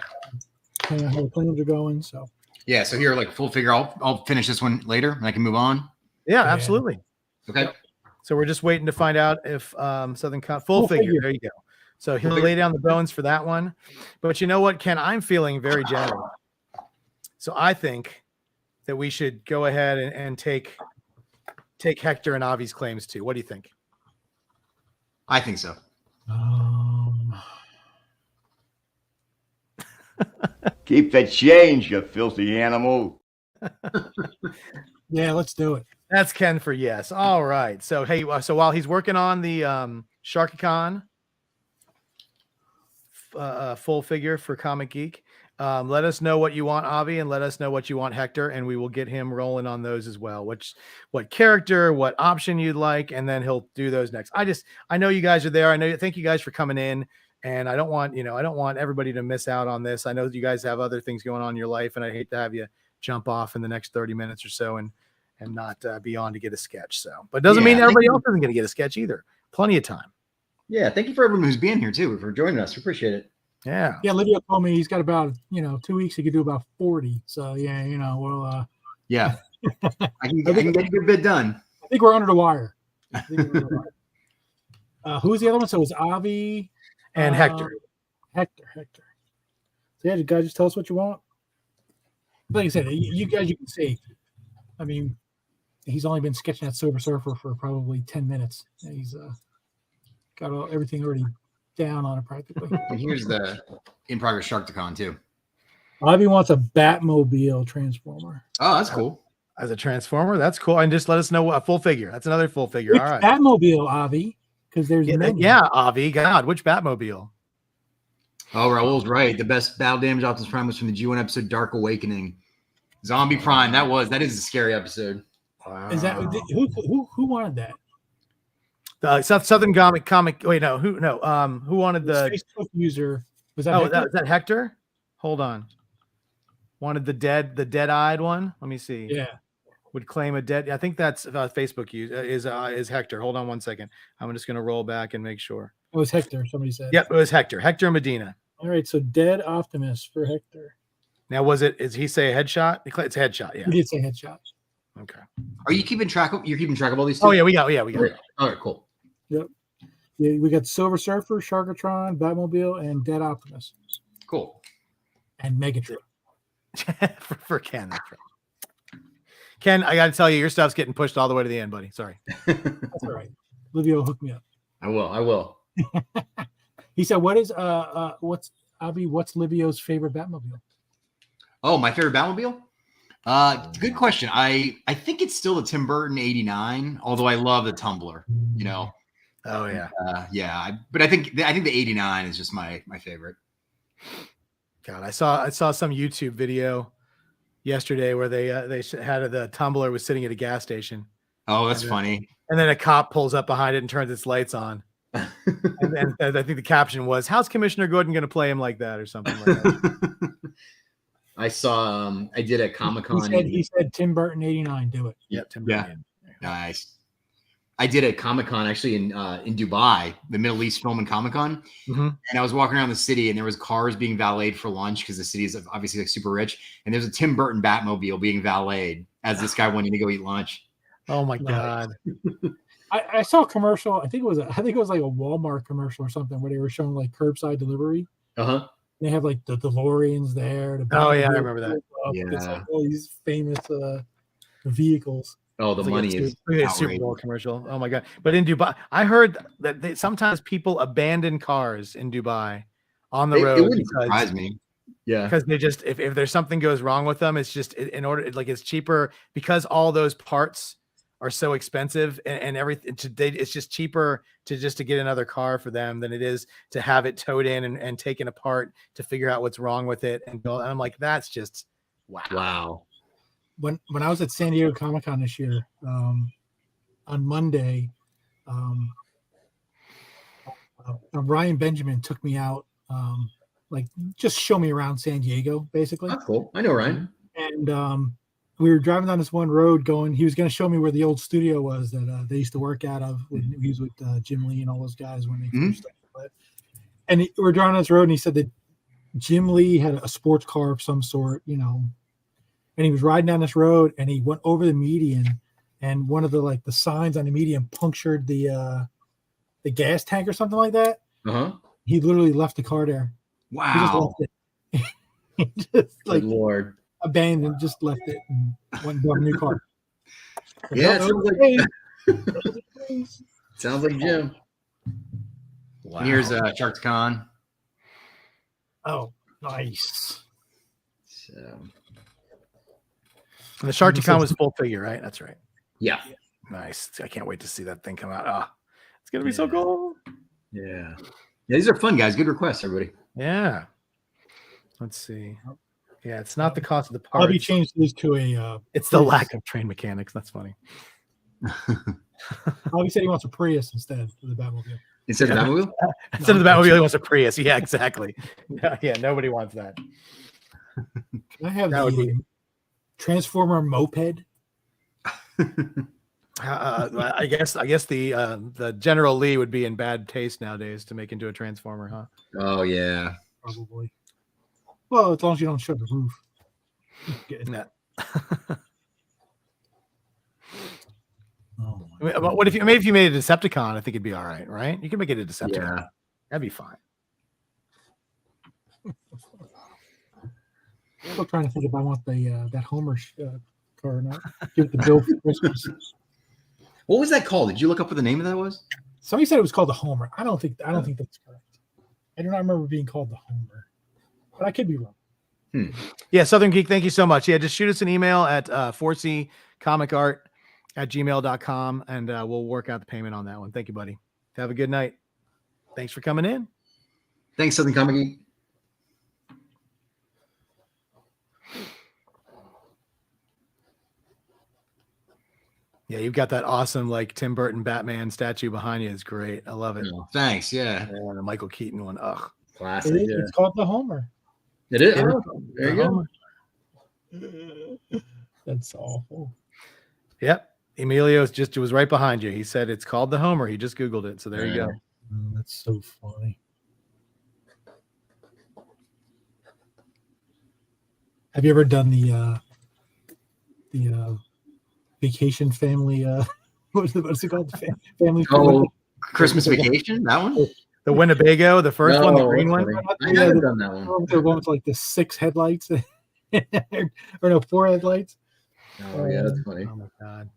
Kind of how the plans are going. So yeah, so here like full figure. I'll finish this one later and I can move on. Yeah, absolutely. Okay. So we're just waiting to find out if Southern full figure. There you go. So he'll lay down the bones for that one. But you know what, Ken? I'm feeling very generous. So I think that we should go ahead and take Hector and Avi's claims too. What do you think? I think so. Keep the change, you filthy animal. Yeah, let's do it. That's Ken for yes. All right. So hey, so while he's working on the Sharkicon full figure for Comic Geek, let us know what you want, Avi, and let us know what you want, Hector, and we will get him rolling on those as well. What character, what option you'd like, and then he'll do those next. I know you guys are there. Thank you guys for coming in, and I don't want everybody to miss out on this. I know that you guys have other things going on in your life, and I hate to have you jump off in the next 30 minutes or so and not be on to get a sketch. So, but it doesn't mean everybody else isn't going to get a sketch either. Plenty of time. Yeah, thank you for everyone who's being here too, for joining us. We appreciate it. Yeah. Yeah, Livio told me he's got about 2 weeks. He could do about 40. So yeah, we'll yeah. I can get a good bit done. I think we're under the wire. Who's the other one? So it was Avi and Hector. Hector. So yeah, you guys just tell us what you want. Like I said, you guys, you can see. I mean, he's only been sketching that Silver Surfer for probably 10 minutes. He's got everything already down on it practically. And here's the in progress Sharkicon too. Avi wants a Batmobile transformer. Oh, that's cool. As a transformer, that's cool. And just let us know a full figure. That's another full figure. All right. Batmobile, Avi, because there's Avi. God, which Batmobile? Oh, Raul's right. The best battle damage Optimus Prime was from the G1 episode Dark Awakening. Zombie Prime. That is a scary episode. Wow. Is that who wanted that? The Southern Comic. Wait, no. Who wanted the Facebook user? Was that? Was that Hector? Hold on. Wanted the dead-eyed one. Let me see. Yeah. Would claim a dead. I think that's Facebook is Hector. Hold on one second. I'm just going to roll back and make sure. It was Hector. Somebody said. Yep, it was Hector. Hector Medina. All right, so dead Optimus for Hector. Now, is he say a headshot? It's a headshot. Yeah. He did say headshot. Okay. Are you keeping track of? You're keeping track of all these? Oh yeah, we got. All right, cool. Yep. Yeah, we got Silver Surfer, Sharkatron, Batmobile, and Dead Optimus. Cool. And Megatron. for Ken. Ken, I got to tell you, your stuff's getting pushed all the way to the end, buddy. Sorry. That's all right. Livio hooked me up. I will. He said, "What's Livio's favorite Batmobile?" Oh, my favorite Batmobile? Good question. I think it's still the Tim Burton 89, although I love the Tumbler, you know. Oh yeah. But I think the 89 is just my favorite. God, I saw some YouTube video yesterday where they had the Tumbler was sitting at a gas station. Oh, that's funny. And then a cop pulls up behind it and turns its lights on. and I think the caption was, "How's Commissioner Gordon going to play him like that?" or something like that. I saw. I did a Comic-Con. He said Tim Burton 89. Do it. Yep, Tim Burton. Yeah. Nice. I did a Comic-Con actually in Dubai, the Middle East Film and Comic-Con. Mm-hmm. And I was walking around the city and there was cars being valeted for lunch because the city is obviously like super rich. And there's a Tim Burton Batmobile being valeted as this guy went in to go eat lunch. Oh my God. I saw a commercial. I think it was like a Walmart commercial or something where they were showing like curbside delivery. Uh-huh. They have like the DeLoreans there. Oh yeah, I remember that. It's like all these famous vehicles. Oh, the money is a Super Bowl commercial. Oh my God. But in Dubai, I heard that sometimes people abandon cars in Dubai on the road. It wouldn't surprise me. Yeah. Because they just, if there's something goes wrong with them, it's just in order, like it's cheaper because all those parts are so expensive and everything. It's just cheaper to get another car for them than it is to have it towed in and taken apart to figure out what's wrong with it. And I'm like, that's just wow. When I was at San Diego Comic-Con this year, on Monday, Ryan Benjamin took me out, like just show me around San Diego, basically. That's cool. I know Ryan. And we were driving down this one road going. He was going to show me where the old studio was that they used to work out of when he was with Jim Lee and all those guys when they first started. And we were driving down this road, and he said that Jim Lee had a sports car of some sort, you know. And he was riding down this road, and he went over the median, and one of the signs on the median punctured the gas tank or something like that. Uh-huh. He literally left the car there. Wow. He just left it. He just Good Lord. abandoned, just left it, and went and bought a new car. Yeah, sounds like Jim. Wow. Here's Shark Con. Oh, nice. So. And the Shark Con was full figure, right? That's right. Yeah. Nice. I can't wait to see that thing come out. Oh, it's gonna be so cool. Yeah. These are fun, guys. Good requests, everybody. Yeah. Let's see. Yeah, it's not the cost of the parts. I'll be changed these to a. It's the lack of trained mechanics. That's funny. Bobby said he wants a Prius instead of the Batmobile. Instead of the Batmobile? Instead of the Batmobile, he wants a Prius. Yeah, exactly. Yeah, nobody wants that. Can I have That would be Transformer moped? I guess the General Lee would be in bad taste nowadays to make into a Transformer, huh? Oh yeah. Probably. Well, as long as you don't show the roof. No. Oh, What if you maybe if you made a Decepticon? I think it'd be all right, right? You can make it a Decepticon. Yeah. That'd be fine. Still trying to think if I want the that Homer car or not. Give it the bill for Christmas. What was that called? Did you look up what the name of that was? Somebody said it was called the Homer. I don't think that's correct. I do not remember being called the Homer, but I could be wrong. Yeah, Southern Geek, thank you so much. Yeah, just shoot us an email at 4ccomic.art@gmail.com and we'll work out the payment on that one. Thank you, buddy. Have a good night. Thanks for coming in. Thanks, Southern Comic Geek. Yeah, you've got that awesome like Tim Burton Batman statue behind you. It's great. I love it. Oh, thanks. Yeah. And the Michael Keaton one. Ugh. Classic. It's called the Homer. It is. Yeah. There you go. That's awful. Yep. Emilio was right behind you. He said it's called the Homer. He just Googled it. So there you go. Oh, that's so funny. Have you ever done the vacation family? What's it called? Family. Christmas Vacation, that one? The Winnebago, the first one, the green one. I haven't done that one. The one with like the 6 headlights, or no, 4 headlights. Oh yeah, that's funny. Oh my god,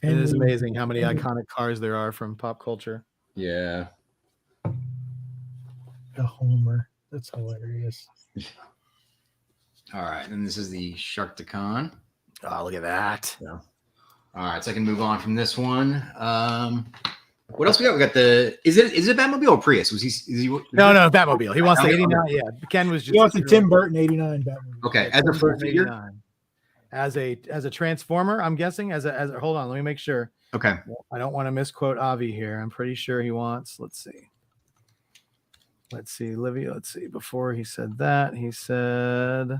it is amazing how many iconic cars there are from pop culture. Yeah. A Homer, that's hilarious. All right, and this is the Sharktacon. Oh, look at that. Yeah. All right, so I can move on from this one. What else we got? We got the is it Batmobile or Prius? Was he No, Batmobile. He wants the 89. Yeah, Ken was just. He wants the Tim Burton 89 Batmobile. Okay, as a full figure. As a transformer, I'm guessing. As a hold on, let me make sure. Okay. I don't want to misquote Avi here. I'm pretty sure he wants. Let's see, Livio. Let's see. Before he said that, he said,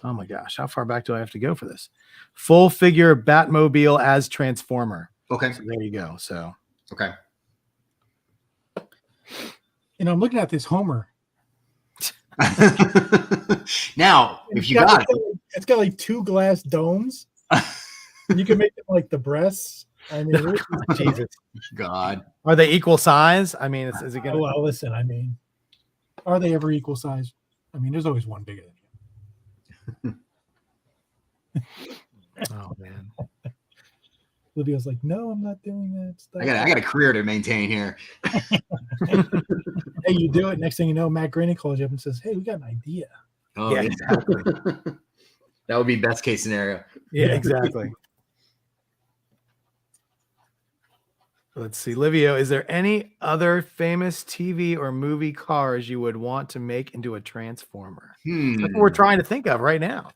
"Oh my gosh, how far back do I have to go for this? Full figure Batmobile as Transformer." Okay. So there you go. So. Okay. And I'm looking at this Homer. Now, if you got it's got like 2 glass domes. You can make it like the breasts. I mean, Jesus, God, are they equal size? I mean, is it gonna? Well, listen. I mean, are they ever equal size? I mean, there's always one bigger than you. Oh man. Livio's like, no, I'm not doing that stuff. I got a career to maintain here. Hey, you do it. Next thing you know, Matt Groening calls you up and says, "Hey, we got an idea." Oh, Yeah, exactly. That would be best case scenario. Yeah, exactly. Let's see, Livio, is there any other famous TV or movie cars you would want to make into a Transformer? That's what we're trying to think of right now.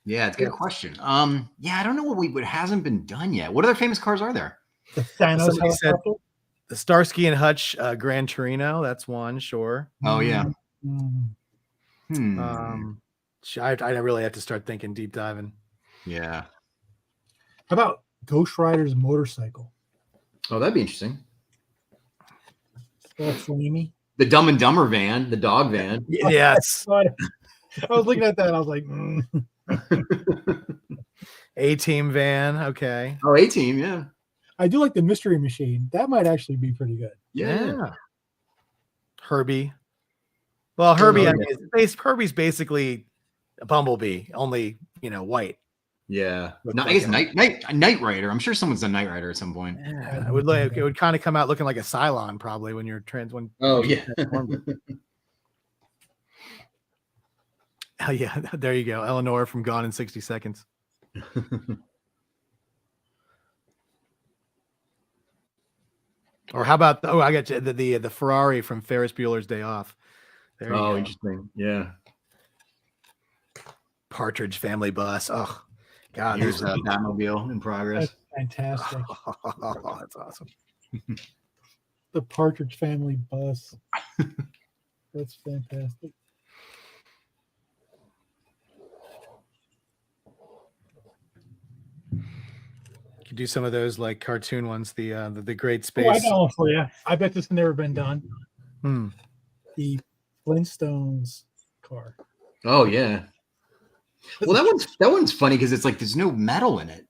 Yeah, it's a good question. Yeah, I don't know what hasn't been done yet. What other famous cars are there? The Thanos Somebody said helicopter? the Starsky and Hutch Gran Torino. That's one, sure. Oh yeah. I really have to start thinking, deep diving. Yeah. How about Ghost Rider's motorcycle? Oh, that'd be interesting. All flamey. The Dumb and Dumber van, the dog van. Yes. I was looking at that. I was like, A-Team van. Okay. Oh, A-Team, yeah. I do like the Mystery Machine. That might actually be pretty good. Yeah. Herbie. Well, Herbie, Herbie's basically a Bumblebee, only white. Yeah. No, I guess Knight Rider. I'm sure someone's done Knight Rider at some point. Yeah, it would kind of come out looking like a Cylon probably when you're Oh yeah. Oh yeah, there you go. Eleanor from Gone in 60 Seconds. Or how about I got you, the Ferrari from Ferris Bueller's Day Off. There you go. Interesting. Yeah. Partridge Family Bus. Oh God, Here's a Batmobile in progress. That's fantastic. Oh, that's awesome. The Partridge Family Bus. That's fantastic. You could do some of those like cartoon ones, the Great Space. Oh, I got one for you. I bet this has never been done. The Flintstones car. Oh yeah. Well, that one's funny because it's like there's no metal in it.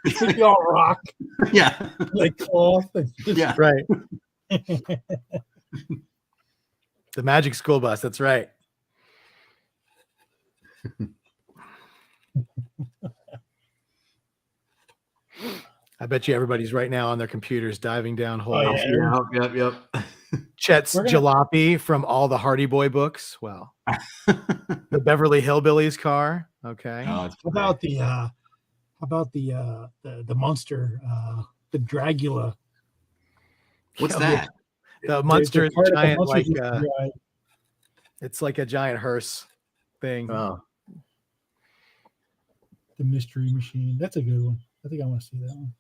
It's like all rock. Yeah. Like cloth. Yeah. Right. The Magic School Bus. That's right. I bet you everybody's right now on their computers diving down holes. Oh, yeah. Yep. Chet's jalopy from all the Hardy Boy books. Well, the Beverly Hillbillies car. Okay. Oh, How about the monster, the Dragula? What's that? The monster is giant, like right. it's like a giant hearse thing. Oh. The Mystery Machine. That's a good one. I think I want to see that one.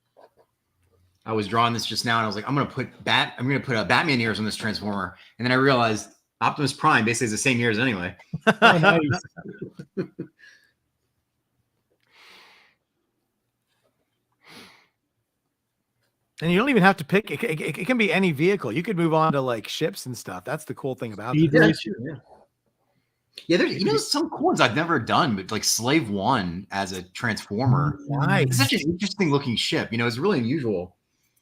I was drawing this just now, and I was like, I'm gonna put Batman ears on this Transformer, and then I realized Optimus Prime basically has the same ears anyway. Oh, nice. And you don't even have to pick it can be any vehicle. You could move on to like ships and stuff. That's the cool thing about it. Yeah, there's some cool ones I've never done, but like Slave One as a Transformer. Nice. It's such an interesting looking ship. It's really unusual.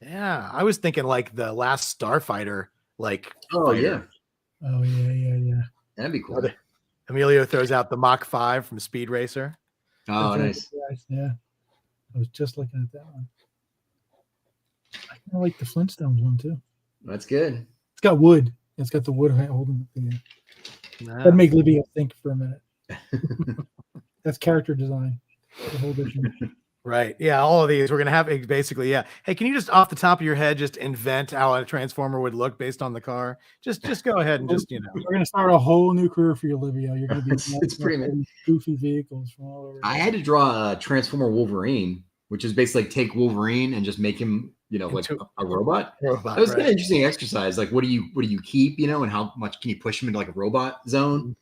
Yeah, I was thinking like the last Starfighter, like. Oh fighter. yeah. Oh yeah. That'd be cool. Emilio throws out the Mach 5 from Speed Racer. Oh, nice. Yeah, I was just looking at that one. I kind of like the Flintstones one too. That's good. It's got wood. It's got the wood holding the thing. That'd make Livio think for a minute. That's character design. The whole different. Right. Yeah. All of these we're gonna have basically. Yeah. Hey, can you just off the top of your head just invent how a Transformer would look based on the car? Just go ahead and just We're gonna start a whole new career for you, Livio. You're gonna be it's pretty much goofy vehicles from all over. I had to draw a Transformer Wolverine, which is basically like take Wolverine and just make him, like a robot. That was kind of interesting exercise. Like, what do you keep, and how much can you push him into like a robot zone?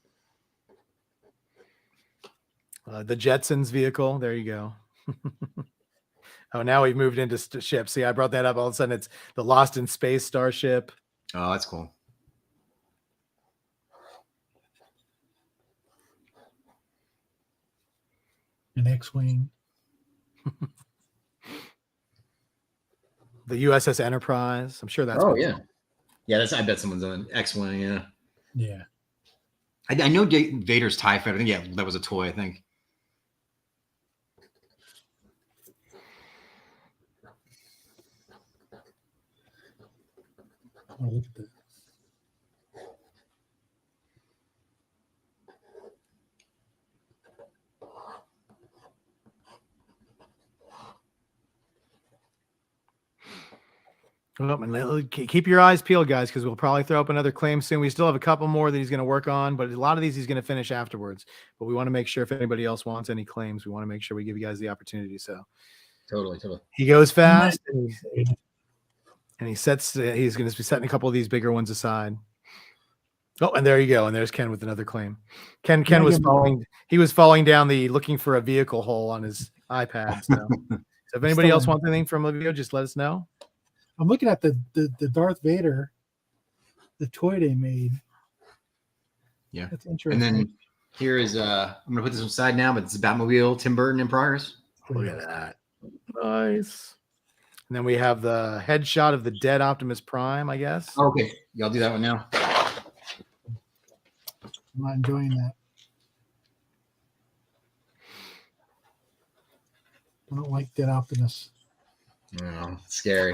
The Jetsons vehicle. There you go. Oh, now we've moved into ships. See, I brought that up. All of a sudden, it's the Lost in Space starship. Oh, that's cool. An X-wing. The USS Enterprise. I'm sure that's. Oh yeah, yeah. I bet someone's on X-wing. Yeah. Yeah. I know Vader's TIE Fighter. I think that was a toy. I think. Oh, look at that. And keep your eyes peeled, guys, because we'll probably throw up another claim soon. We still have a couple more that he's going to work on, but a lot of these he's going to finish afterwards. But we want to make sure if anybody else wants any claims, we want to make sure we give you guys the opportunity. So totally. He goes fast, and he's going to be setting a couple of these bigger ones aside. Oh, and there you go. And there's Ken with another claim. Ken was falling. He was falling down looking for a vehicle hole on his iPad. So if anybody else wants anything from Livio, just let us know. I'm looking at the Darth Vader, the toy they made. Yeah, that's interesting. And then here is I'm gonna put this aside now, but it's Batmobile, Tim Burton in progress. Look at that, nice. And then we have the headshot of the dead Optimus Prime, I guess. Okay, y'all do that one now. I'm not enjoying that. I don't like dead Optimus. Oh, scary.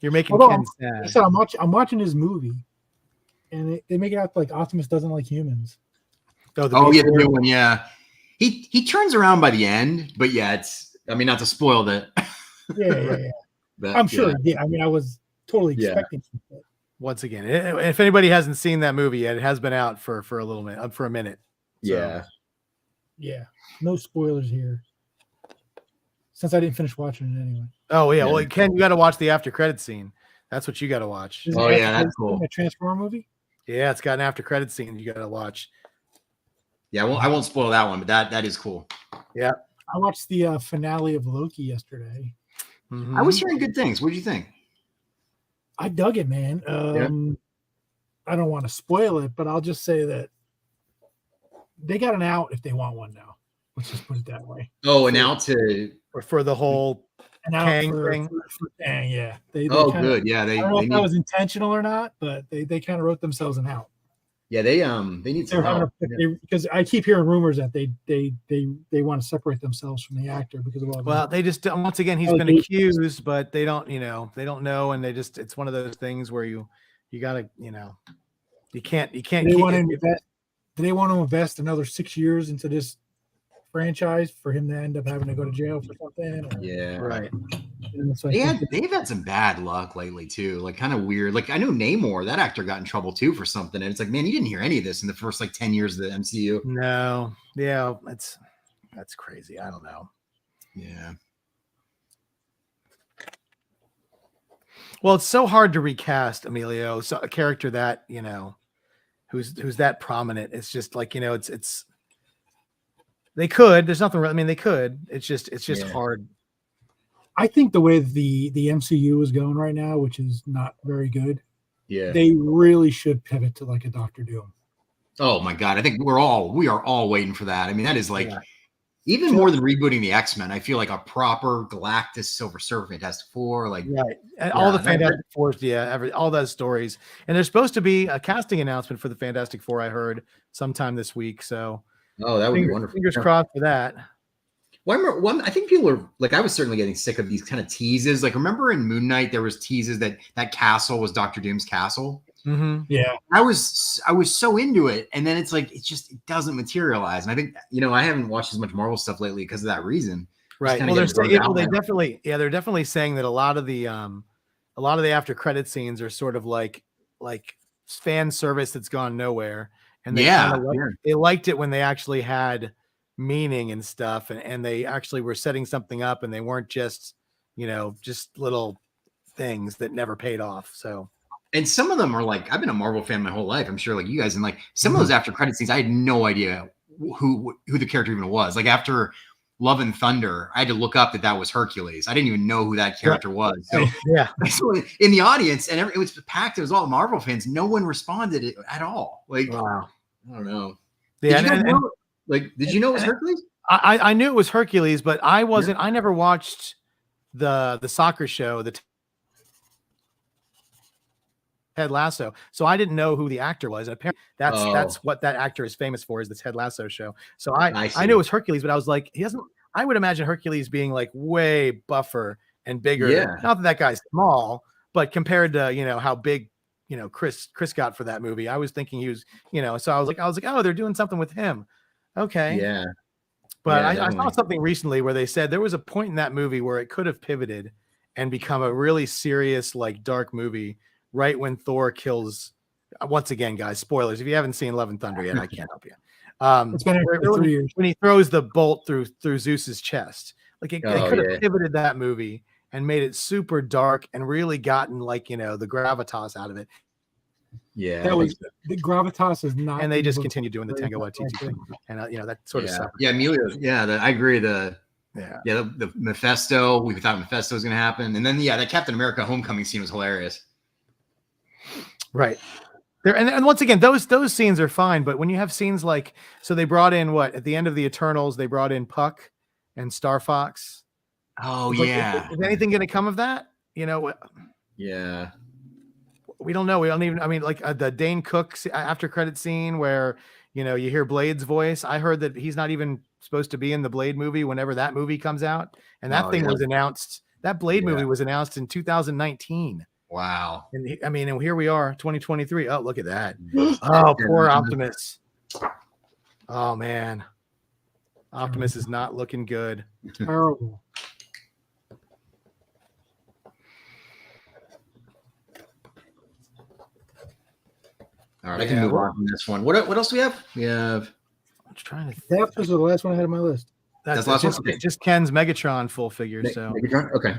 You're making Ken sad. So I'm watching his movie, and they make it out like Optimus doesn't like humans. Oh yeah, the new one. Yeah, he turns around by the end, but yeah, it's. I mean, not to spoil that. Yeah. But, I'm sure. Yeah, I mean, I was totally expecting it. Once again, if anybody hasn't seen that movie yet, it has been out for a little minute, for a minute. So. Yeah. No spoilers here. Since I didn't finish watching it anyway. Oh yeah, well Ken, you got to watch the after credit scene. That's what you got to watch. Oh yeah, that's cool. A Transformer movie? Yeah, it's got an after credit scene you got to watch. Yeah, well, I won't spoil that one, but that is cool. Yeah, I watched the finale of Loki yesterday. I was hearing good things. What did you think? I dug it, man. I don't want to spoil it, but I'll just say that they got an out if they want one now. Let's just put it that way. Oh, an out for the whole Kang thing. For Kang, yeah. They good. Yeah, I don't know if that was intentional or not, but they kind of wrote themselves an out. Yeah, they need some help. Because I keep hearing rumors that they want to separate themselves from the actor because of all. Well, they just once again he's been accused, but they don't know, and it's one of those things where you gotta you can't. Do they want to invest another 6 years into this franchise for him to end up having to go to jail for something? Yeah, right. They've had some bad luck lately too. Like kind of weird. Like I know Namor, that actor got in trouble too for something, and it's like, man, you didn't hear any of this in the first 10 years of the MCU. No, yeah, that's crazy. I don't know. Yeah. Well, it's so hard to recast Emilio, so a character that who's that prominent. It's just like it's. They could. There's nothing. I mean, they could. It's just hard. I think the way the MCU is going right now, which is not very good. Yeah. They really should pivot to like a Dr. Doom. Oh my God. I think we are all waiting for that. I mean, that is like Even more than rebooting the X-Men, I feel like a proper Galactus, Silver Surfer, Fantastic Four, like right, and all the Fantastic Fours, all those stories. And there's supposed to be a casting announcement for the Fantastic Four. I heard sometime this week. So, that would be wonderful. Fingers crossed for that. Well, I remember I think people are like, I was certainly getting sick of these kind of teases. Like, remember in Moon Knight, there was teases that castle was Dr. Doom's castle. Mm-hmm. Yeah, I was so into it, and then it's like it doesn't materialize. And I think I haven't watched as much Marvel stuff lately because of that reason. Right. Well, they're definitely saying that a lot of the after credit scenes are sort of like fan service that's gone nowhere, and they liked it when they actually had meaning and stuff, and they actually were setting something up, and they weren't just just little things that never paid off. So. And some of them are like, I've been a Marvel fan my whole life. I'm sure like you guys, and like some of those after credit scenes, I had no idea who the character even was. Like after Love and Thunder, I had to look up that was Hercules. I didn't even know who that character was. So so in the audience, and it was packed. It was all Marvel fans. No one responded at all. Like, wow, I don't know. Yeah, did you know it was Hercules? I knew it was Hercules, but I wasn't. I never watched the soccer show, the Ted Lasso, so I didn't know who the actor was. And apparently that's what that actor is famous for, is the Ted Lasso show. So I knew it was Hercules, but I was like, he doesn't. I would imagine Hercules being like way buffer and bigger. Yeah. Not that guy's small, but compared to how big Chris got for that movie, I was thinking he was So I was like, oh, they're doing something with him. Okay. Yeah. But I saw something recently where they said there was a point in that movie where it could have pivoted and become a really serious, like dark movie. Right when Thor kills, once again, guys, spoilers. If you haven't seen Love and Thunder yet, I can't help you. It's been 3 years. When he throws the bolt through Zeus's chest, like it could have pivoted that movie and made it super dark and really gotten the gravitas out of it. Yeah, the gravitas is not. And they just continue doing the Tango Waititi thing, and that sort of stuff. Yeah, Emilio. Yeah, I agree. The Mephisto. We thought Mephisto was going to happen, and then that Captain America Homecoming scene was hilarious. Right there, and once again, those scenes are fine, but when you have scenes like, so they brought in at the end of the Eternals, they brought in Puck and Star Fox. Oh yeah, is anything going to come of that? Yeah, we don't know. We don't even. I mean, like the Dane Cook after credit scene where you hear Blade's voice. I heard that he's not even supposed to be in the Blade movie whenever that movie comes out, and that was announced. That Blade movie was announced in 2019. Wow. And and here we are, 2023. Oh, look at that. Oh, poor Optimus. Oh, man. Optimus is not looking good. Terrible. All right, I can move on from this one. What else do we have? We have. I'm trying to. That was the last one I had on my list. That's the last one. Okay. Just Ken's Megatron full figure. Megatron? Okay.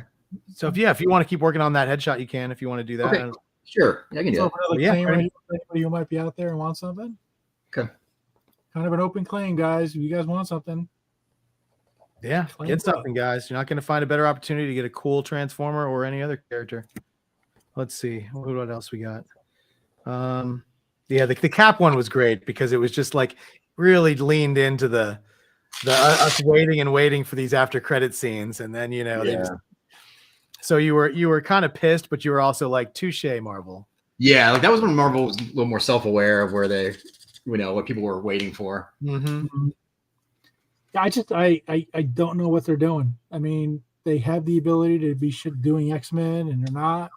So if you want to keep working on that headshot, you can. If you want to do that, okay. Sure, I can do that. Anybody who might be out there and want something. Okay. Kind of an open claim, guys. If you guys want something, get something, guys. You're not going to find a better opportunity to get a cool Transformer or any other character. Let's see what else we got. The Cap one was great because it was just like really leaned into the us waiting for these after credit scenes, and then so you were kind of pissed, but you were also like, touche, Marvel. Yeah, like that was when Marvel was a little more self-aware of where they, what people were waiting for. Mm-hmm. I don't know what they're doing. I mean, they have the ability to be doing X-Men, and they're not.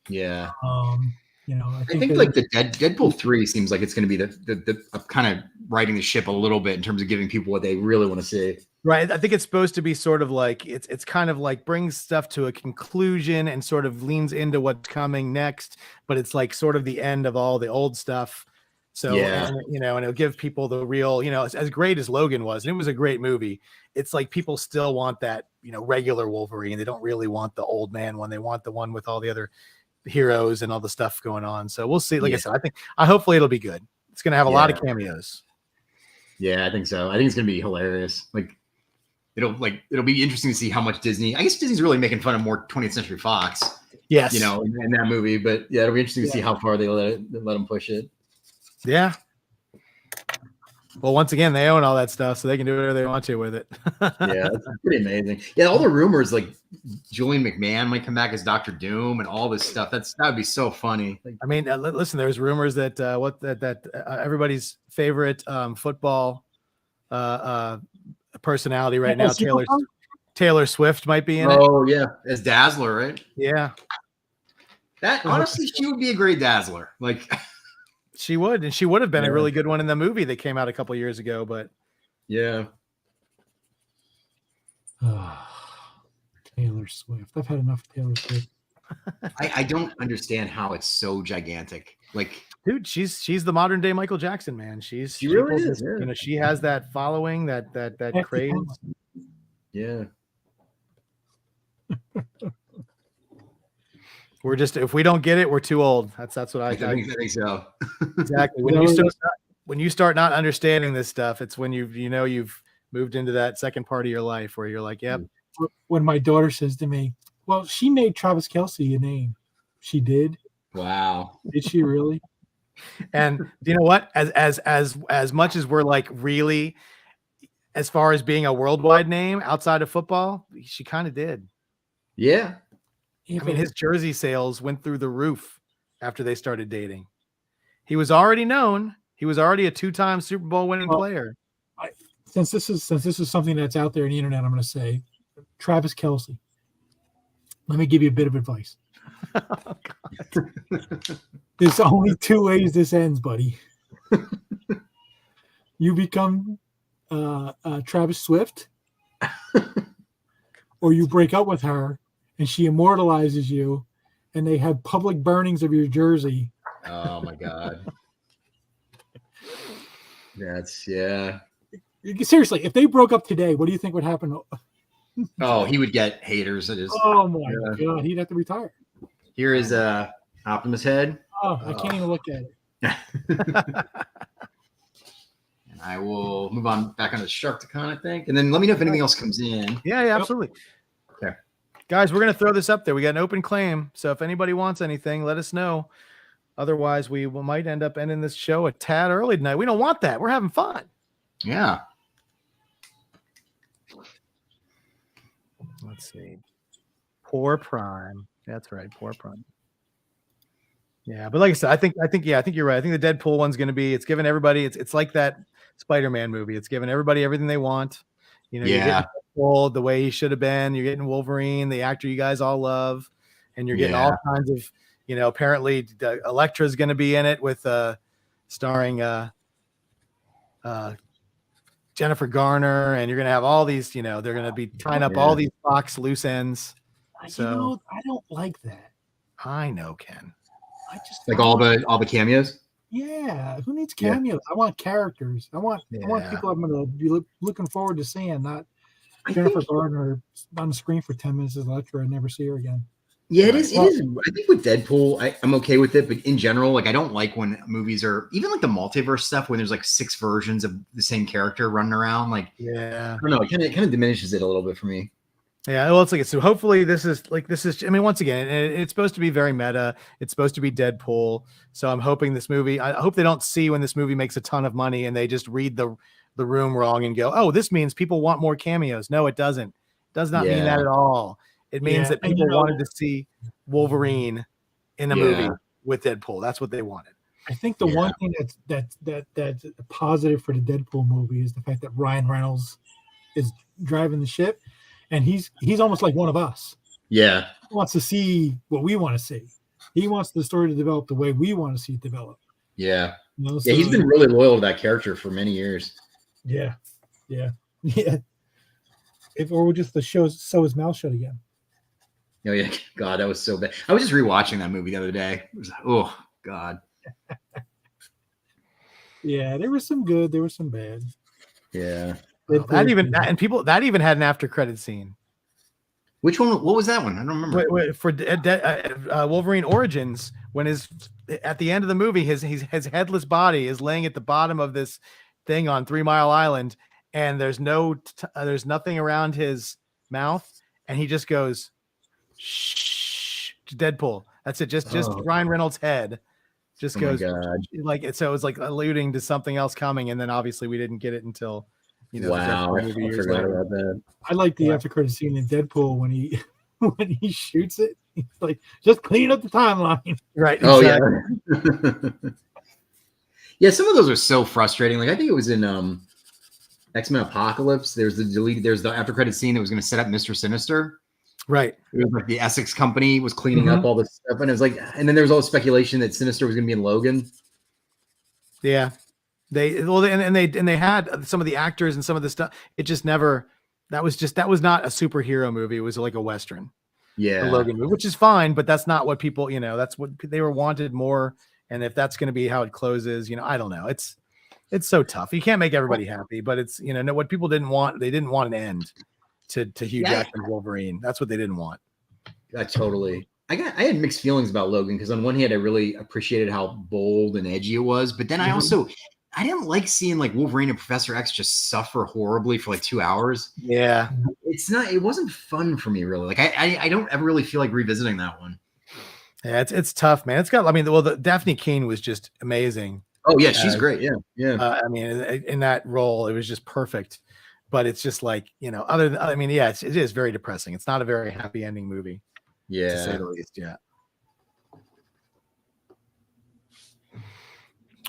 Yeah. I think like the Deadpool 3 seems like it's going to be the kind of riding the ship a little bit in terms of giving people what they really want to see. Right. I think it's supposed to be sort of like it's kind of like brings stuff to a conclusion and sort of leans into what's coming next, but it's like sort of the end of all the old stuff. So, and it'll give people the real, as great as Logan was, and it was a great movie. It's like people still want that, regular Wolverine. They don't really want the old man one. They want the one with all the other heroes and all the stuff going on. So we'll see. Like I said, hopefully it'll be good. It's going to have a lot of cameos. Yeah, I think so. I think it's going to be hilarious. It'll be interesting to see how much Disney. I guess Disney's really making fun of more 20th Century Fox. Yes, in that movie. But yeah, it'll be interesting to see how far they let them push it. Yeah. Well, once again, they own all that stuff, so they can do whatever they want to with it. Yeah, that's pretty amazing. Yeah, all the rumors like Julian McMahon might come back as Dr. Doom and all this stuff. That would be so funny. I mean, listen, there's rumors that everybody's favorite football personality right now, Taylor Swift, might be in it. Oh yeah, as Dazzler, right? Yeah. That honestly, she would be a great Dazzler. Like. She would, and she would have been a really good one in the movie that came out a couple years ago. But yeah, Taylor Swift. I've had enough of Taylor Swift. I don't understand how it's so gigantic. Like, dude, she's the modern day Michael Jackson, man. She really is. Yeah. You know, she has that following, that craze. Yeah. We're just, if we don't get it, we're too old. That's what I think so. Exactly. When you start not understanding this stuff, it's when you've moved into that second part of your life where you're like, yep. When my daughter says to me, "Well, she made Travis Kelce a name." She did. Wow. Did she really? And you know what? As much as we're like really, as far as being a worldwide name outside of football, she kind of did. Yeah. I mean, his jersey sales went through the roof after they started dating. He was already known. He was already a 2-time Super Bowl winning player. Since this is something that's out there on the internet, I'm going to say, Travis Kelce. Let me give you a bit of advice. Oh, There's only 2 ways this ends, buddy. You become Travis Swift, or you break up with her and she immortalizes you, and they have public burnings of your jersey. Oh my God. Yeah. Seriously, if they broke up today, what do you think would happen? Oh, he would get haters. Oh my God, he'd have to retire. Here is Optimus Head. Oh, I can't even look at it. And I will move on back on the Sharkticon, I think. And then let me know if anything else comes in. Yeah, absolutely. Okay. Guys, we're going to throw this up there. We got an open claim. So if anybody wants anything, let us know. Otherwise, we might end up ending this show a tad early tonight. We don't want that. We're having fun. Yeah. Let's see. Poor Prime. That's right. Poor Prime. Yeah, but like I said, I think you're right. I think the Deadpool one's going to be. It's giving everybody. It's like that Spider-Man movie. It's giving everybody everything they want. You know, you're getting Deadpool the way he should have been. You're getting Wolverine, the actor you guys all love, and you're getting all kinds of. You know, apparently Elektra's going to be in it with starring Jennifer Garner, and you're going to have all these. You know, they're going to be tying up all these Fox loose ends. So I don't like that. I know, Ken. I just like all the cameos. Yeah, who needs cameos? I want characters. I want people I'm going to be looking forward to seeing, not Jennifer Garner on the screen for 10 minutes as Elektra and never see her again. Yeah, it is. I think with Deadpool, I'm okay with it, but in general, like I don't like when movies are even like the multiverse stuff when there's like 6 versions of the same character running around. Like, yeah, I don't know. It kind of diminishes it a little bit for me. Yeah, well, it's like so. Hopefully, this is. I mean, once again, it's supposed to be very meta. It's supposed to be Deadpool. So I'm hoping this movie. I hope they don't see when this movie makes a ton of money and they just read the room wrong and go, "Oh, this means people want more cameos." No, it doesn't. It does not mean that at all. It means that people wanted to see Wolverine in a movie with Deadpool. That's what they wanted. I think the one thing that's positive for the Deadpool movie is the fact that Ryan Reynolds is driving the ship. And he's almost like one of us. Yeah. He wants to see what we want to see. He wants the story to develop the way we want to see it develop. Yeah. You know, he's been really loyal to that character for many years. Yeah. If or we'll just sew his mouth shut again. Oh yeah. God, that was so bad. I was just rewatching that movie the other day. It was like, oh God. Yeah, there was some good, there was some bad. Yeah. That even had an after credit scene. Which one? What was that one? I don't remember. For Wolverine Origins, when at the end of the movie, his headless body is laying at the bottom of this thing on 3 Mile Island, and there's nothing around his mouth, and he just goes, "Shh," to Deadpool. That's it. Just Ryan Reynolds' head Just goes like so. It was like alluding to something else coming, and then obviously we didn't get it until wow, I forgot about that. I like the after credit scene in Deadpool when he shoots it. He's like, just clean up the timeline. Right. Oh yeah. Yeah, some of those are so frustrating. Like I think it was in X-Men Apocalypse. There's the after credit scene that was going to set up Mr. Sinister. Right. It was like the Essex company was cleaning up all this stuff, and it was like, and then there was all the speculation that Sinister was going to be in Logan. Yeah, they had some of the actors and some of the stuff. It just never. That was not a superhero movie. It was like a Western. Yeah, the Logan movie, which is fine, but that's not what people. That's what they were wanted more. And if that's going to be how it closes, I don't know. It's so tough. You can't make everybody happy, but it's what people didn't want. They didn't want an end to Hugh Jackman's Wolverine. That's what they didn't want. I had mixed feelings about Logan because on one hand I really appreciated how bold and edgy it was, but then I didn't like seeing like Wolverine and Professor X just suffer horribly for like 2 hours. Yeah, it wasn't fun for me really. Like I don't ever really feel like revisiting that one. Yeah, it's tough, man. It's got. The Daphne Keane was just amazing. Oh yeah, she's great. Yeah. In that role, it was just perfect. But it's just like it is very depressing. It's not a very happy ending movie. Yeah, to say the least. Yeah.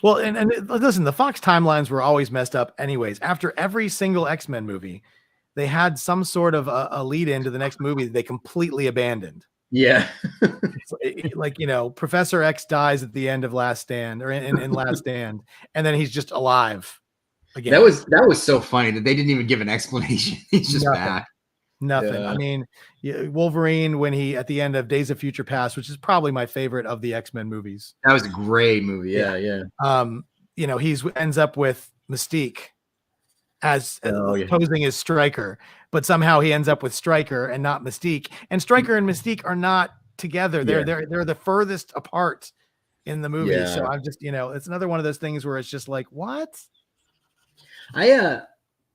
Well, and listen, the Fox timelines were always messed up, anyways. After every single X-Men movie, they had some sort of a lead into the next movie that they completely abandoned. Yeah. Like, Professor X dies at the end of Last Stand or in Last Stand, and then he's just alive again. That was so funny that they didn't even give an explanation. He's just back. Nothing. Yeah. Wolverine, when he at the end of Days of Future Past, which is probably my favorite of the X-Men movies. That was a great movie. Yeah. He ends up with Mystique as posing as Stryker, but somehow he ends up with Stryker and not Mystique. And Stryker and Mystique are not together. They're the furthest apart in the movie. Yeah. So I'm just, it's another one of those things where it's just like, what?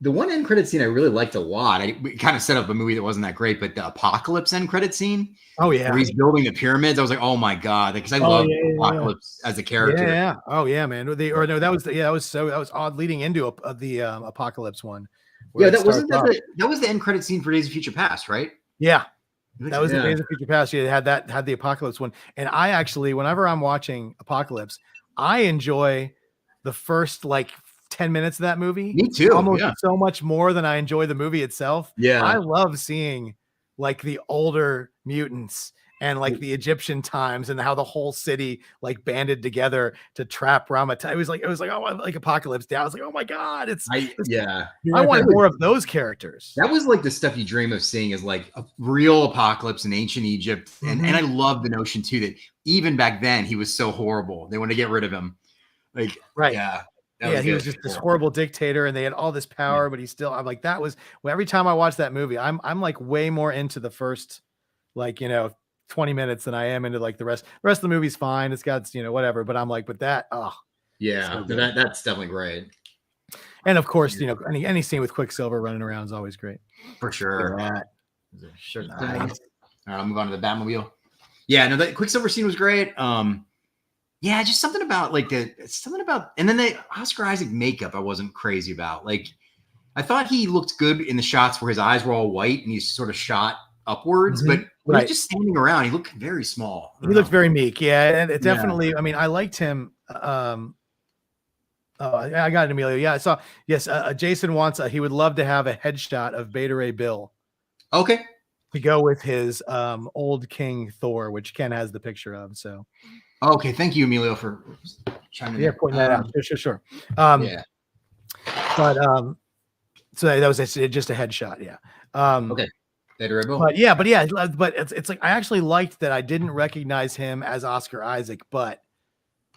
The one end credit scene I really liked a lot. We kind of set up a movie that wasn't that great, but the Apocalypse end credit scene. Oh yeah, where he's building the pyramids. I was like, oh my god, because I love Apocalypse as a character. Yeah. Oh yeah, man. That was odd leading into the Apocalypse one. Yeah, that was the end credit scene for Days of Future Past, right? Yeah, that was the Days of Future Past. You had the Apocalypse one, and I actually, whenever I'm watching Apocalypse, I enjoy the first 10 minutes of that movie. Me too. Almost so much more than I enjoy the movie itself. Yeah. I love seeing the older mutants and the Egyptian times and how the whole city banded together to trap Ramatut. It was like Apocalypse Day. I was like, oh my God, I want more of those characters. That was the stuff you dream of seeing is a real apocalypse in ancient Egypt. And I love the notion too that even back then he was so horrible. They want to get rid of him. Right. Yeah. He was just this horrible dictator, and they had all this power, but he still. I'm like, that was every time I watch that movie, I'm way more into the first 20 minutes than I am into the rest. The rest of the movie's fine. It's got whatever, but I'm like, but that yeah, so that's definitely great. And of course, any scene with Quicksilver running around is always great for sure. Sure, nice. All right, I'll move on to the Batmobile. Yeah, no, that Quicksilver scene was great. Yeah, just something about and then the Oscar Isaac makeup I wasn't crazy about. I thought he looked good in the shots where his eyes were all white and he's sort of shot upwards, but when he's just standing around, he looked very small. He looked very meek. Yeah, and it definitely. I mean, I liked him. I got it, Emilio. Yeah, I saw. Yes, Jason wants. He would love to have a headshot of Beta Ray Bill. Okay. To go with his old King Thor, which Ken has the picture of. So. Okay, thank you, Emilio, for chiming in. Pointing that out. Sure. But so that was just a headshot. Yeah. Okay. But it's like I actually liked that I didn't recognize him as Oscar Isaac, but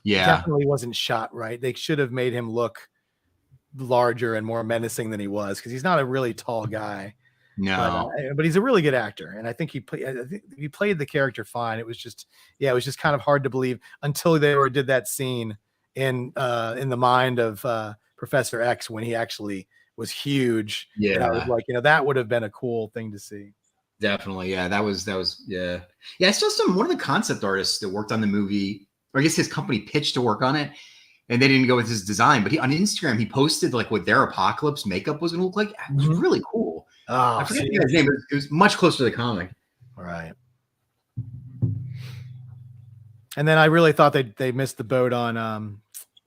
definitely wasn't shot right. They should have made him look larger and more menacing than he was because he's not a really tall guy. No, but he's a really good actor, and I think he played the character fine. It was just kind of hard to believe until they did that scene in the mind of Professor X when he actually was huge. Yeah, and I was like, that would have been a cool thing to see. Definitely, yeah, that was. I saw one of the concept artists that worked on the movie or I guess his company pitched to work on it, and they didn't go with his design. But on Instagram, he posted like what their Apocalypse makeup was going to look like. It was really cool. Oh, I forget the guy's name. It was much closer to the comic. Right. And then I really thought they missed the boat on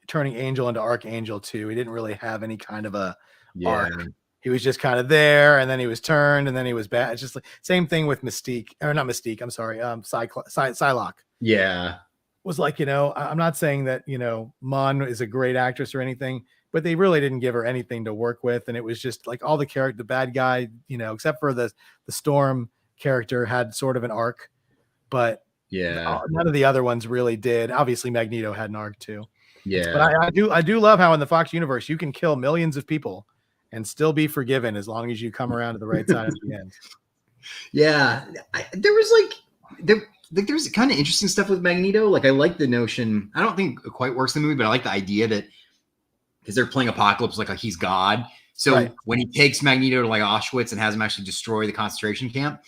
turning Angel into Archangel too. He didn't really have any kind of a arc. He was just kind of there, and then he was turned, and then he was bad. It's just like same thing with Mystique, or not Mystique. I'm sorry, Psylocke. Yeah, was like, I'm not saying that Mon is a great actress or anything, but they really didn't give her anything to work with, and it was just like all the bad guy, except for the Storm character had sort of an arc, but none of the other ones really did. Obviously, Magneto had an arc too. Yeah, but I do love how in the Fox universe you can kill millions of people and still be forgiven as long as you come around to the right side at the end. Yeah, there's kind of interesting stuff with Magneto. Like I like the notion. I don't think it quite works in the movie, but I like the idea that because they're playing Apocalypse like he's God. So when he takes Magneto to like Auschwitz and has him actually destroy the concentration camp,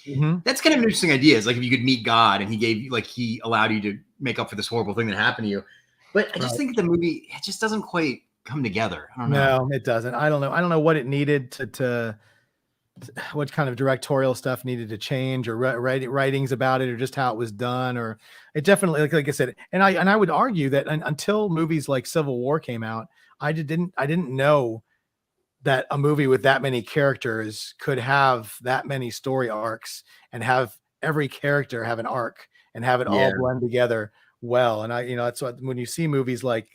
that's kind of an interesting idea. It's like if you could meet God and he allowed you to make up for this horrible thing that happened to you. But I just think the movie, it just doesn't quite come together. I don't know. No, it doesn't. I don't know what it needed to what kind of directorial stuff needed to change, or writings about it, or just how it was done, or it definitely, like I said, and I would argue that until movies like Civil War came out, I didn't know that a movie with that many characters could have that many story arcs and have every character have an arc and have it all blend together well. And that's what, when you see movies like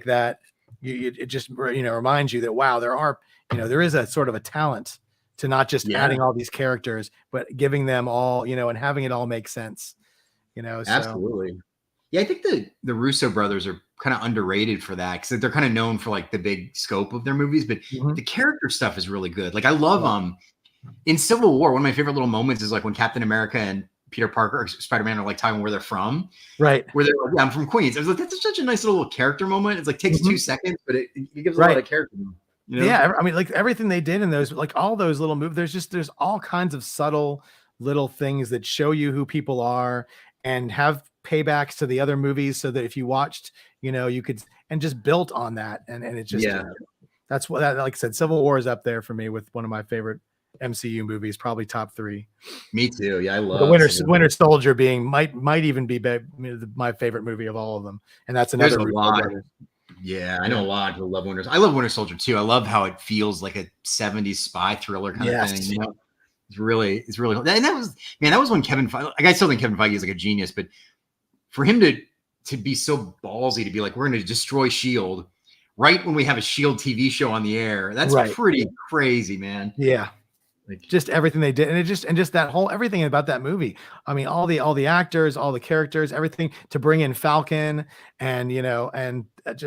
that, it just reminds you that wow, there is a sort of a talent to not just adding all these characters, but giving them all, and having it all make sense. Absolutely. So. Yeah, I think the Russo brothers are kind of underrated for that because they're kind of known for like the big scope of their movies, but the character stuff is really good. Like I love in Civil War, one of my favorite little moments is like when Captain America and Peter Parker or Spider-Man are like talking where they're from. Right. Where they're like, I'm from Queens. I was like, that's such a nice little character moment. It's like takes 2 seconds, but it gives a lot of character. Yeah, I mean, like everything they did in those, like all those little movies, there's all kinds of subtle little things that show you who people are and have paybacks to the other movies, so that if you watched, you could, and just built on that, and it just that's what like I said, Civil War is up there for me with one of my favorite MCU movies, probably top 3. Me too. Yeah, I love the Winter Soldier being might even be my favorite movie of all of them, and that's another lot. Yeah, I know a lot of people love Winter. I love Winter Soldier too. I love how it feels like a 70s spy thriller kind of thing. It's really, and that was when Kevin Feige. Like I still think Kevin Feige is like a genius, but for him to be so ballsy to be like, we're going to destroy S.H.I.E.L.D. right when we have a S.H.I.E.L.D. TV show on the air, that's pretty crazy, man. Yeah. Like just everything they did, and just that whole everything about that movie. I mean, all the actors, all the characters, everything, to bring in Falcon, and and it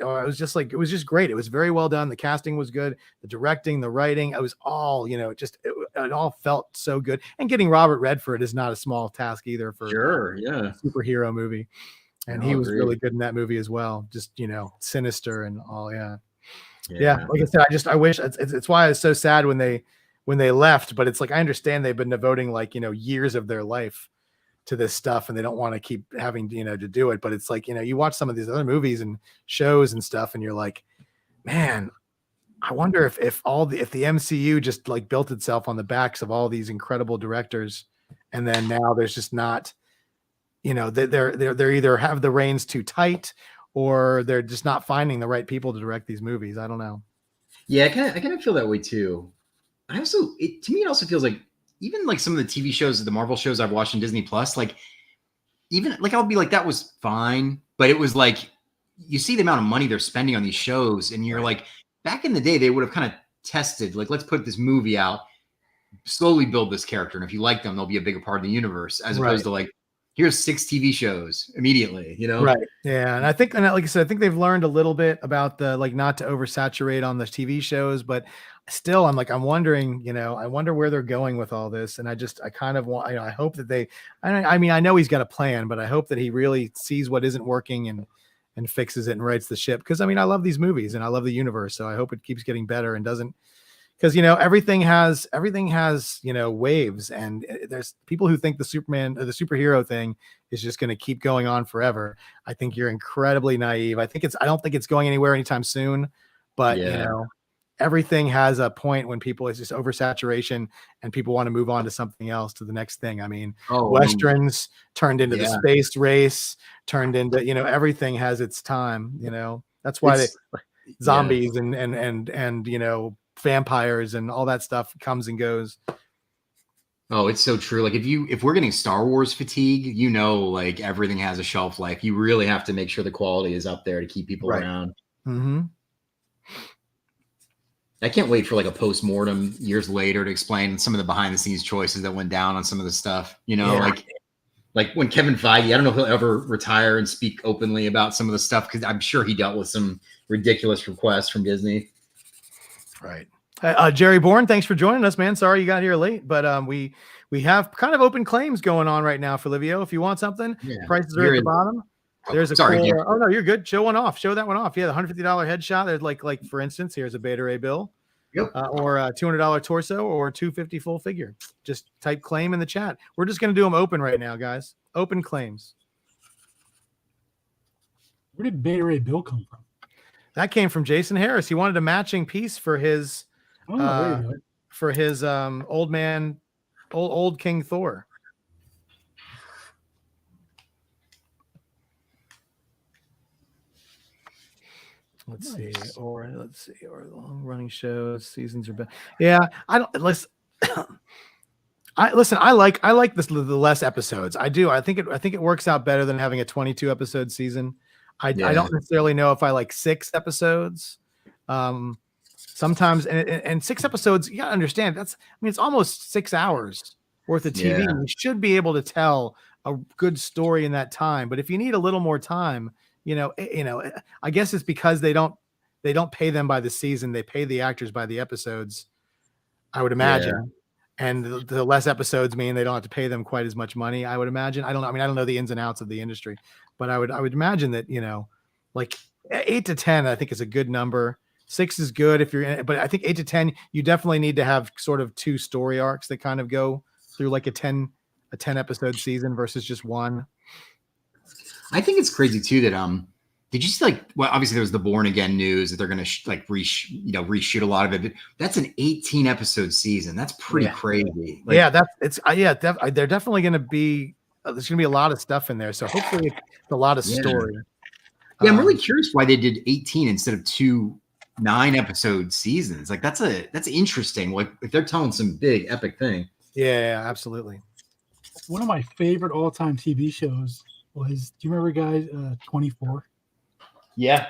was just great. It was very well done. The casting was good. The directing, the writing, it was all it all felt so good. And getting Robert Redford is not a small task either for a superhero movie. And he was really good in that movie as well. Just sinister and all. Yeah. Like I said, I wish it's why I was so sad when they left, but it's like, I understand they've been devoting years of their life to this stuff, and they don't want to keep having to do it. But it's like, you watch some of these other movies and shows and stuff, and you're like, man, I wonder if the MCU just like built itself on the backs of all these incredible directors, and then now there's just not, they're either have the reins too tight, or they're just not finding the right people to direct these movies. I don't know. Yeah, I kind of feel that way too. To me, it also feels like even like some of the TV shows, the Marvel shows I've watched on Disney Plus, like even like I'll be like, that was fine, but it was like, you see the amount of money they're spending on these shows, and you're like, back in the day, they would have kind of tested, like, let's put this movie out, slowly build this character, and if you like them, they'll be a bigger part of the universe, as opposed to like, here's 6 TV shows immediately, Right. Yeah. And I think, and like I said, I think they've learned a little bit about the, like, not to oversaturate on the TV shows, but still, I'm wondering, I wonder where they're going with all this. And I kind of want, I hope that I know he's got a plan, but I hope that he really sees what isn't working and fixes it and rights the ship. Cause I love these movies and I love the universe. So I hope it keeps getting better and doesn't because everything has waves, and there's people who think the Superman or the superhero thing is just going to keep going on forever. I think you're incredibly naive. I don't think it's going anywhere anytime soon, but everything has a point when it's just oversaturation and people want to move on to something else, to the next thing. I mean, Westerns turned into the space race, turned into, everything has its time, that's why zombies and vampires and all that stuff comes and goes. Oh, it's so true. Like if we're getting Star Wars fatigue, like everything has a shelf life. You really have to make sure the quality is up there to keep people around. Mm-hmm. I can't wait for like a post-mortem years later to explain some of the behind the scenes choices that went down on some of the stuff, like when Kevin Feige, I don't know if he'll ever retire and speak openly about some of the stuff, because I'm sure he dealt with some ridiculous requests from Disney. Right. Jerry Bourne, thanks for joining us, man. Sorry you got here late, but we have kind of open claims going on right now for Livio. If you want something, prices are at the bottom. There's a cool, oh no, you're good. Show that one off. Yeah, the $150 headshot. There's like for instance, here's a Beta Ray bill. Yep. Or a $200 torso, or $250 full figure. Just type claim in the chat. We're just going to do them open right now, guys. Open claims. Where did Beta Ray bill come from? That came from Jason Harris. He wanted a matching piece for his old King Thor. Let's see, or long running shows, seasons are better. Yeah, I like this, the less episodes. I do. I think it works out better than having a 22 episode season. I don't necessarily know if I like 6 episodes. Sometimes and 6 episodes, you gotta understand it's almost 6 hours worth of TV. You should be able to tell a good story in that time. But if you need a little more time, I guess it's because they don't pay them by the season. They pay the actors by the episodes, I would imagine. And the less episodes mean they don't have to pay them quite as much money, I would imagine. I don't know. I mean, I don't know the ins and outs of the industry, but I would imagine that, like 8 to 10, I think is a good number. 6 is good if you're in it, but I think 8 to 10, you definitely need to have sort of 2 story arcs that kind of go through like a 10 episode season versus just one. I think it's crazy too that did you see obviously there was the Born Again news that they're going to reshoot a lot of it, but that's an 18 episode season. That's pretty crazy. They're definitely going to be there's going to be a lot of stuff in there, so hopefully it's a lot of story. I'm really curious why they did 18 instead of 2 9-episode seasons. Like that's interesting. Like if they're telling some big epic thing. Yeah, absolutely. One of my favorite all-time TV shows was, do you remember, guys, 24? Yeah.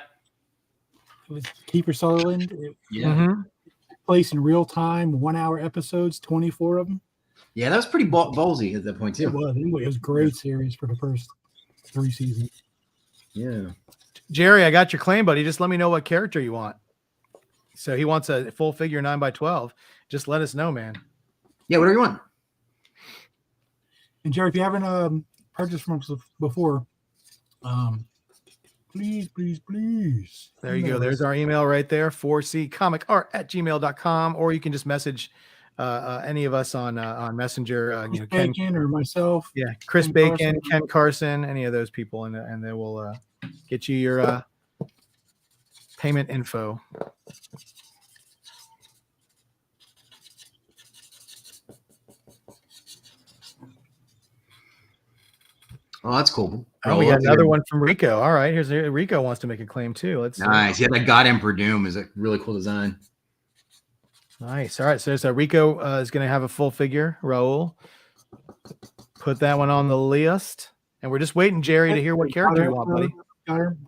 It was Kiefer Sutherland. Mm-hmm. Place in real time, 1 hour episodes, 24 of them. Yeah, that was pretty ballsy at that point too. It was a great series for the first 3 seasons. Yeah. Jerry, I got your claim, buddy. Just let me know what character you want. So he wants a full figure 9x12. Just let us know, man. Yeah, whatever you want. And Jerry, if you haven't purchased from us before, please. There you go. There's our email right there, 4ccomicart@gmail.com, or you can just message any of us on Messenger. Chris Bacon or myself. Yeah, Chris Bacon, Ken Carson, any of those people, and they will get you your payment info. Oh, that's cool. Oh, we got another one from Rico. All right, here's Rico wants to make a claim too. Let's nice. Yeah, that God Emperor Doom is a really cool design. Nice. All right, so Rico is going to have a full figure. Raul, put that one on the list, and we're just waiting, Jerry, to hear what character you want, buddy.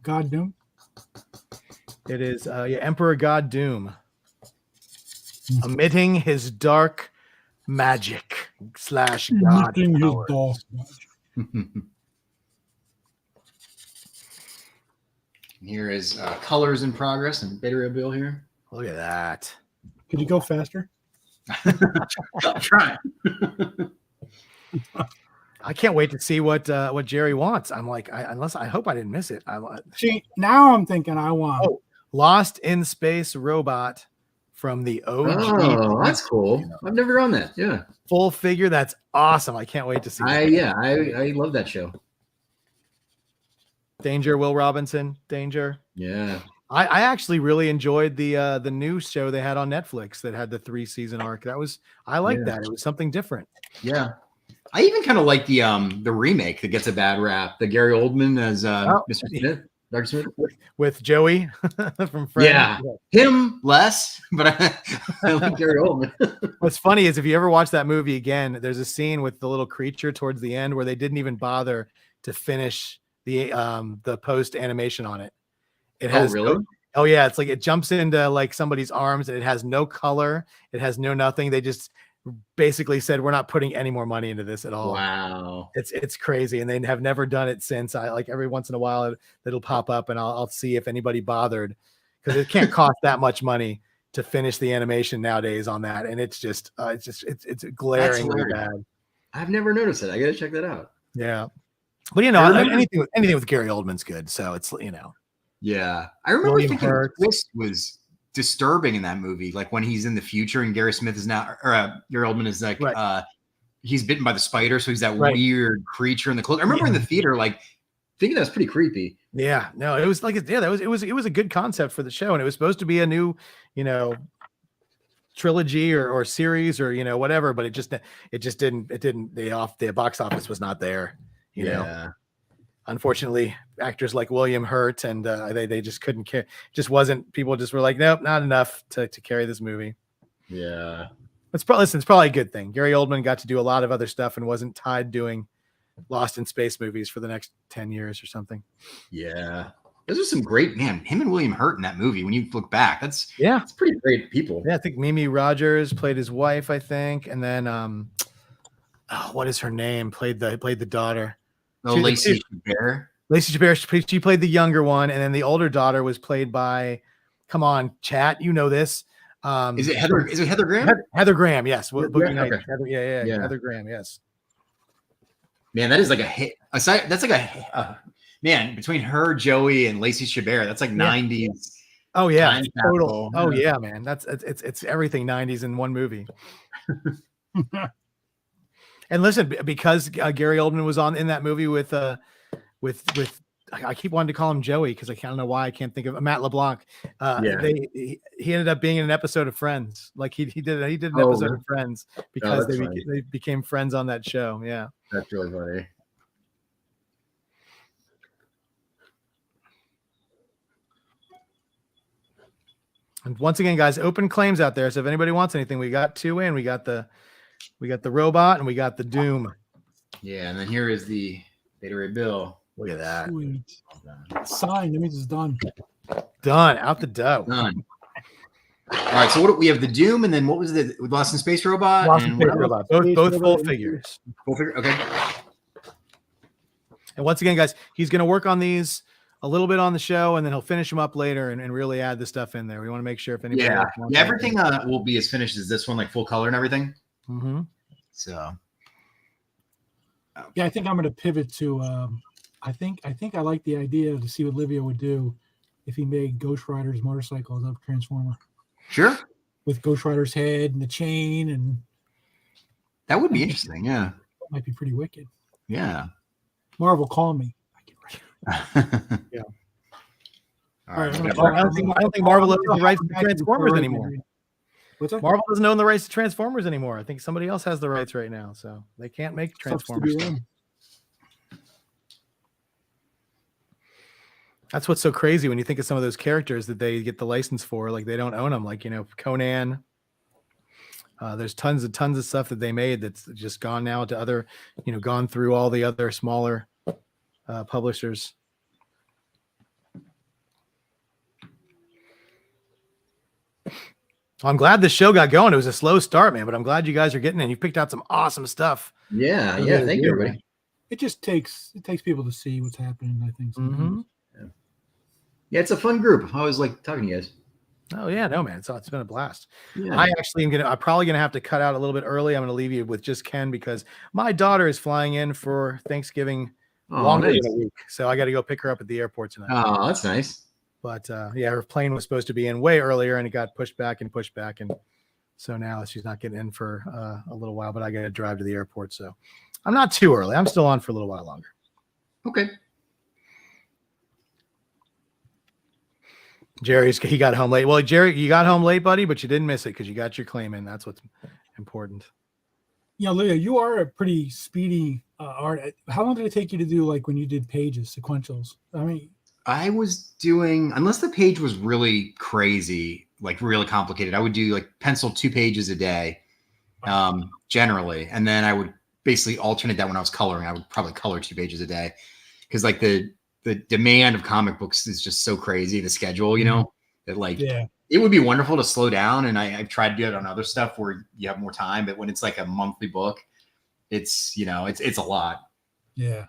God Doom. It is Emperor God Doom, emitting his dark magic / God power. Here is colors in progress and Beta Ray bill here. Look at that. Could you go faster? I'm trying. I can't wait to see what Jerry wants. I'm like, I hope I didn't miss it. See, now I'm thinking I want Lost in Space robot from the OG. Oh, that's cool. I've never done that. Yeah. Full figure. That's awesome. I can't wait to see that. I love that show. Danger, Will Robinson. Danger. Yeah. I actually really enjoyed the new show they had on Netflix that had the 3-season arc. I liked that. It was something different. Yeah. I even kind of like the remake that gets a bad rap. The Gary Oldman as Mr. Smith, Dr. Smith, with Joey from Friends. Yeah, him less, but I like Gary Oldman. What's funny is if you ever watch that movie again, there's a scene with the little creature towards the end where they didn't even bother to finish the post animation on it. It has oh yeah, it's like it jumps into like somebody's arms and it has no color, it has no nothing. They just basically said we're not putting any more money into this at all. Wow, it's crazy, and they have never done it since. I like every once in a while it'll pop up, and I'll see if anybody bothered, because it can't cost that much money to finish the animation nowadays on that, and it's glaringly bad. I've never noticed it. I gotta check that out. Yeah, but anything with Gary Oldman's good, so it's Yeah, I remember thinking the twist was disturbing in that movie, like when he's in the future and Gary Smith is now, or Gary Oldman is like, he's bitten by the spider, so he's that weird creature in the clothes. I remember in the theater, like thinking that was pretty creepy. Yeah, no, it was like it was a good concept for the show, and it was supposed to be a new, trilogy or series or whatever, but it just didn't. The box office was not there. You know. Unfortunately, actors like William Hurt and they just couldn't care. Just wasn't. People just were like, nope, not enough to carry this movie. Yeah, it's probably a good thing. Gary Oldman got to do a lot of other stuff and wasn't tied doing Lost in Space movies for the next 10 years or something. Yeah, those are some great him and William Hurt in that movie. When you look back, it's pretty great people. Yeah, I think Mimi Rogers played his wife, I think, and then what is her name? Played the daughter. Oh, Lacey Chabert. Lacey Chabert. She played the younger one, and then the older daughter was played by. Come on, chat. You know this. Is it Heather? Is it Heather Graham? Heather Graham. Yes. Okay. Heather, Heather Graham. Yes. Man, that is like a hit. Aside, that's like a man between her, Joey, and Lacey Chabert. That's like 90s. Oh yeah, total. Oh yeah, man. That's it's everything 90s in one movie. And listen, because Gary Oldman was in that movie with I keep wanting to call him Joey because I don't know why I can't think of Matt LeBlanc. He ended up being in an episode of Friends. Like he did an episode of Friends because they became friends on that show. Yeah, that's really funny. And once again, guys, open claims out there. So if anybody wants anything, we got 2 in. We got the robot and we got the Doom. Yeah, and then here is the Beta Ray Bill. Look at that. Sweet. Signed. That means it's done. Done. Out the dough. Done. All right. So what we have the Doom, and then what was the Lost in Space robot? Lost in Space robot. Both full figures. Full figure. Okay. And once again, guys, he's going to work on these a little bit on the show, and then he'll finish them up later and really add the stuff in there. We want to make sure if anybody everything will be as finished as this one, like full color and everything. Mm-hmm. So yeah, I think I'm going to pivot to I think I like the idea to see what Livio would do if he made Ghost Rider's motorcycle as a Transformer. Sure. With Ghost Rider's head and the chain, and that would be interesting. Yeah, that might be pretty wicked. Yeah. Marvel, call me. Yeah. All right. I don't think Marvel owns the rights to Transformers anymore. What's that? Marvel doesn't own the rights to Transformers anymore. I think somebody else has the rights right now, so they can't make Transformers. That's what's so crazy when you think of some of those characters that they get the license for, like they don't own them, like Conan. There's tons of stuff that they made that's just gone now to other, gone through all the other smaller publishers. I'm glad the show got going. It was a slow start, man, but I'm glad you guys are getting in. You picked out some awesome stuff. Yeah. Thank you, everybody. It just takes people to see what's happening, I think. Mm-hmm. Yeah, it's a fun group. I always like talking to you guys. Oh yeah, no man, it's been a blast. Yeah. I'm probably gonna have to cut out a little bit early. I'm gonna leave you with just Ken because my daughter is flying in for Thanksgiving longer than a week, so I got to go pick her up at the airport tonight. Oh, that's nice. But yeah, her plane was supposed to be in way earlier, and it got pushed back, and so now she's not getting in for a little while. But I got to drive to the airport, so I'm not too early. I'm still on for a little while longer. Okay. He got home late. Well, Jerry, you got home late, buddy, but you didn't miss it because you got your claim in. That's what's important. Yeah, Livio, you are a pretty speedy art. How long did it take you to do like when you did pages, sequentials? I mean, I was doing, unless the page was really crazy, like really complicated, I would do like pencil 2 pages a day, generally. And then I would basically alternate that when I was coloring. I would probably color 2 pages a day because like the demand of comic books is just so crazy, the schedule, you know, that like it would be wonderful to slow down. And I've tried to do it on other stuff where you have more time, but when it's like a monthly book, it's, you know, it's a lot. Yeah.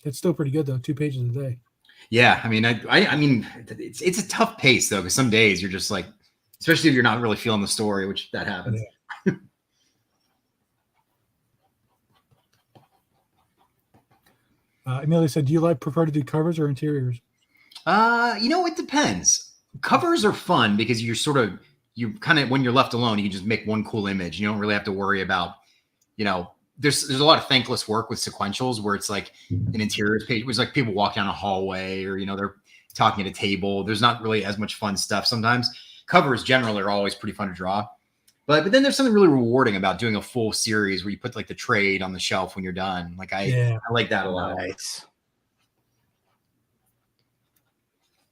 It's still pretty good though. 2 pages a day. Yeah. I mean, I mean, it's a tough pace though, because some days you're just like, especially if you're not really feeling the story, which that happens. Yeah. Amelia said, do you prefer to do covers or interiors? You know, it depends. Covers are fun because you kind of, when you're left alone, you can just make one cool image. You don't really have to worry about, you know, there's a lot of thankless work with sequentials where it's like an interiors page. It was like people walk down a hallway or, you know, they're talking at a table. There's not really as much fun stuff. Sometimes covers generally are always pretty fun to draw. But then there's something really rewarding about doing a full series where you put like the trade on the shelf when you're done. Like I like that a lot. Nice.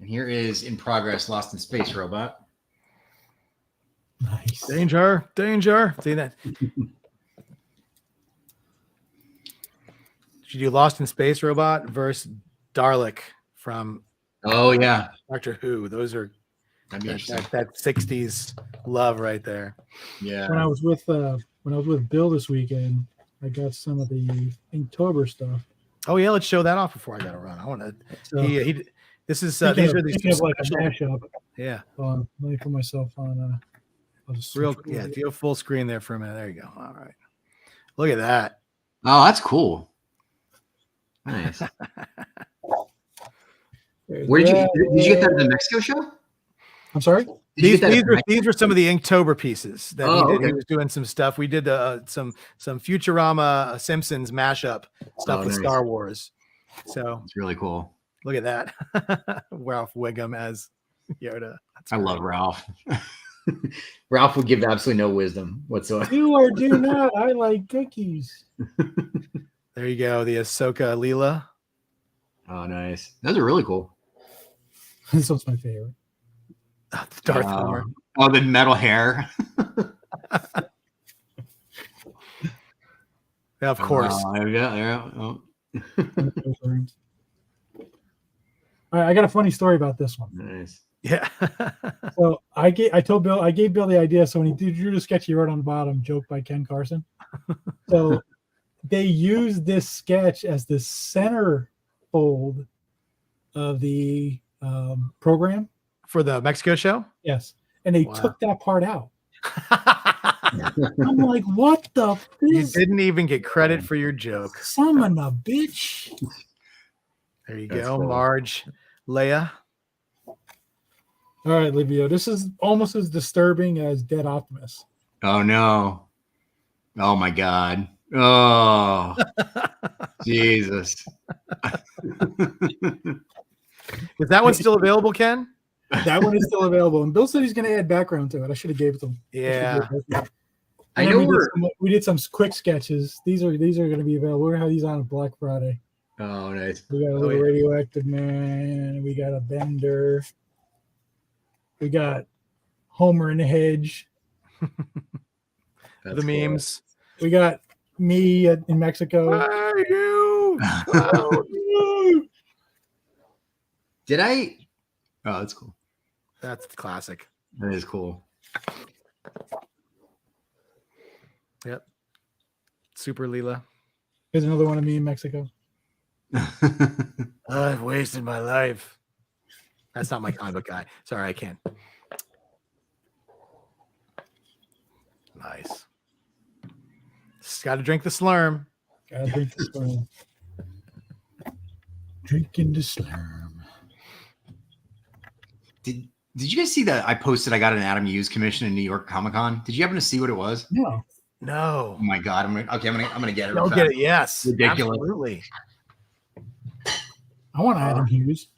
And here is in progress, Lost in Space Robot. Nice. Danger. See that? Did you do Lost in Space Robot versus Dalek from Doctor Who? Those are that 60s love right there. Yeah. When I was with Bill this weekend, I got some of the Inktober stuff. Oh yeah, let's show that off before I got to run. I want to. So, this is these are these like a mashup. Yeah. Let me put myself on. Do a full screen there for a minute. There you go. All right. Look at that. Oh, that's cool. Nice. Where did you get that at the Mexico show? I'm sorry. These were some of the Inktober pieces that he did. Okay. He was doing some stuff. We did some Futurama Simpsons mashup stuff with Star Wars. So it's really cool. Look at that. Ralph Wiggum as Yoda. I love Ralph. Ralph would give absolutely no wisdom whatsoever. Do or do not. I like cookies. There you go. The Ahsoka Leela. Oh, nice. Those are really cool. This one's my favorite. Darth Vader. Oh, the metal hair. Yeah, of course. Yeah. Oh. All right, I got a funny story about this one. Nice. Yeah. So I gave Bill the idea. So when he drew the sketch he wrote on the bottom, joke by Ken Carson. So they used this sketch as the center fold of the program for the Mexico show. Yes, and they took that part out. I'm like, what the? You didn't even get credit for your joke. Summon a bitch. There you go, cool. Marge, Leia. All right, Livio. This is almost as disturbing as Dead Optimus. Oh no! Oh my God! Oh Jesus! Is that one still available, Ken? That one is still available, and Bill said he's going to add background to it. I should have gave it to him. Yeah, I know we did some quick sketches. These are going to be available. We're going to have these on a Black Friday. Oh, nice. We got a little radioactive man. We got a Bender. We got Homer in the hedge. The memes. We got me in Mexico. Where are you? Did I? Oh, that's cool. That's classic. That is cool. Yep. Super Leela. Here's another one of me in Mexico. I've wasted my life. That's not my comic book guy. Sorry, I can't. Nice. Just got to drink the slurm. Gotta drink the slurm. Drinking the slurm. Did you guys see that I posted? I got an Adam Hughes commission in New York Comic Con. Did you happen to see what it was? No. No. Oh my God. I'm gonna get it. You'll get it. Yes. Ridiculous. Absolutely. I want Adam Hughes.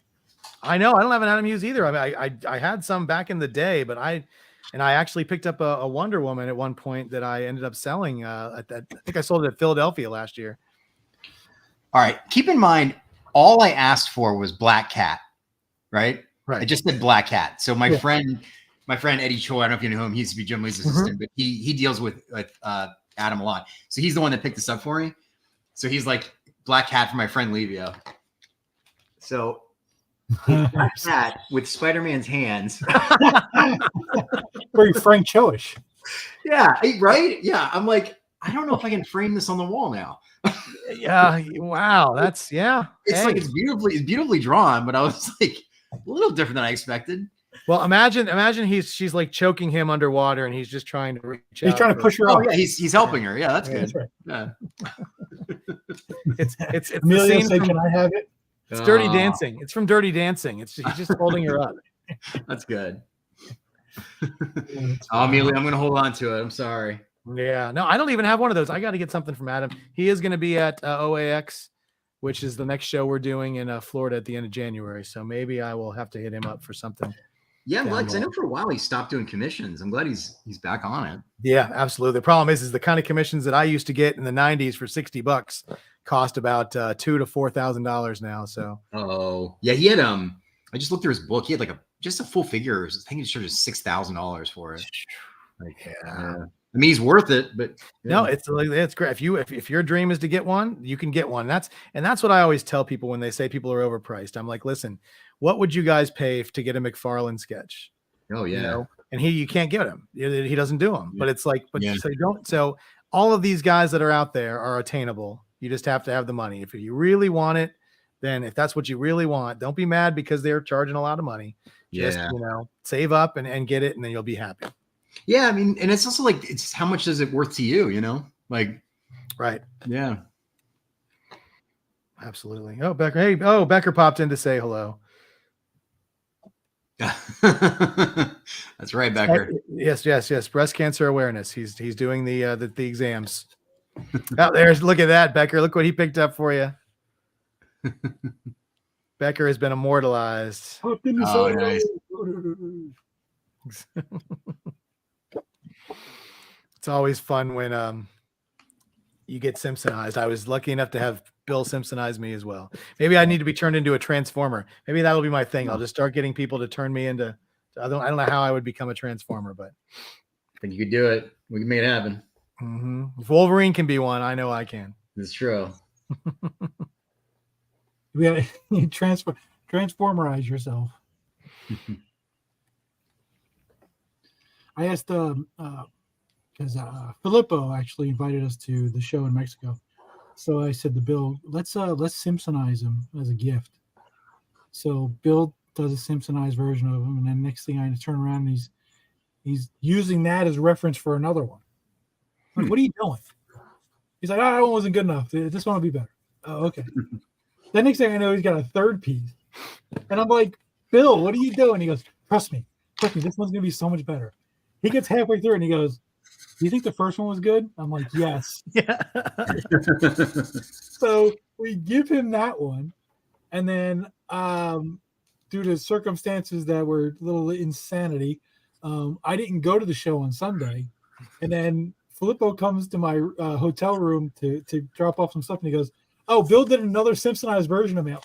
I know. I don't have an Adam Hughes either. I mean, I had some back in the day, but I actually picked up a Wonder Woman at one point that I ended up selling. I think I sold it at Philadelphia last year. All right. Keep in mind, all I asked for was Black Cat, right? Right. I just said Black Cat. So my friend Eddie Choi, I don't know if you know him. He used to be Jim Lee's assistant, but he deals with Adam a lot. So he's the one that picked this up for me. So he's like Black Cat for my friend Livio. So Black Cat with Spider-Man's hands. Very Frank Cho-ish. Yeah, right? Yeah. I'm like, I don't know if I can frame this on the wall now. Yeah. Wow. That's It's like it's beautifully drawn, but I was like a little different than I expected. Well, imagine she's like choking him underwater, and he's just trying to reach out. He's trying to push her Oh out. yeah, he's helping her. Yeah, that's good. That's right. Yeah. It's Amelia said, "Can I have it?" It's Dirty Dancing. It's from Dirty Dancing. He's just holding her up. That's good. Amelia, I'm gonna hold on to it. I'm sorry. Yeah, no, I don't even have one of those. I got to get something from Adam. He is going to be at OAX, which is the next show we're doing in Florida at the end of January. So maybe I will have to hit him up for something. Yeah, I'm glad, because I know for a while he stopped doing commissions. I'm glad he's back on it. Yeah, absolutely. The problem is the kind of commissions that I used to get in the '90s for $60 cost about $2,000 to $4,000 now. So yeah, he had I just looked through his book. He had like just a full figure. I think he charged $6,000 for it. Like, yeah. I mean, he's worth it, but no, it's great. If your dream is to get one, you can get one. That's what I always tell people when they say people are overpriced. I'm like, listen, what would you guys pay to get a McFarlane sketch? Oh yeah, you know? And you can't get him. He doesn't do them. But it's like, yeah. So you don't. So all of these guys that are out there are attainable. You just have to have the money. If you really want it, then if that's what you really want, don't be mad because they're charging a lot of money. Just save up and get it, and then you'll be happy. Yeah, I mean, and it's also like, it's how much is it worth to you, you know? Like, right. Yeah. Absolutely. Oh, Becker. Hey, Becker popped in to say hello. That's right, Becker. Yes. Breast cancer awareness. He's doing the exams. Out there, look at that, Becker. Look what he picked up for you. Becker has been immortalized. Oh, nice. It's always fun when you get Simpsonized. I was lucky enough to have Bill Simpsonize me as well. Maybe I need to be turned into a transformer. Maybe that'll be my thing. I'll just start getting people to turn me into. I don't know how I would become a transformer, but I think you could do it. We can make it happen. Mm-hmm. If Wolverine can be one, I know I can. It's true. You transformerize yourself. I asked because Filippo actually invited us to the show in Mexico. So I said to Bill, let's Simpsonize him as a gift. So Bill does a Simpsonized version of him, and then next thing I turn around and he's using that as reference for another one. I'm like, what are you doing? He's like, that one wasn't good enough. This one will be better. Oh, okay. The next thing I know, he's got a third piece. And I'm like, Bill, what are you doing? He goes, trust me, this one's gonna be so much better. He gets halfway through and he goes, do you think the first one was good? I'm like, yes. Yeah. So we give him that one. And then due to circumstances that were a little insanity, I didn't go to the show on Sunday. And then Filippo comes to my hotel room to drop off some stuff. And he goes, oh, Bill did another Simpsonized version of me.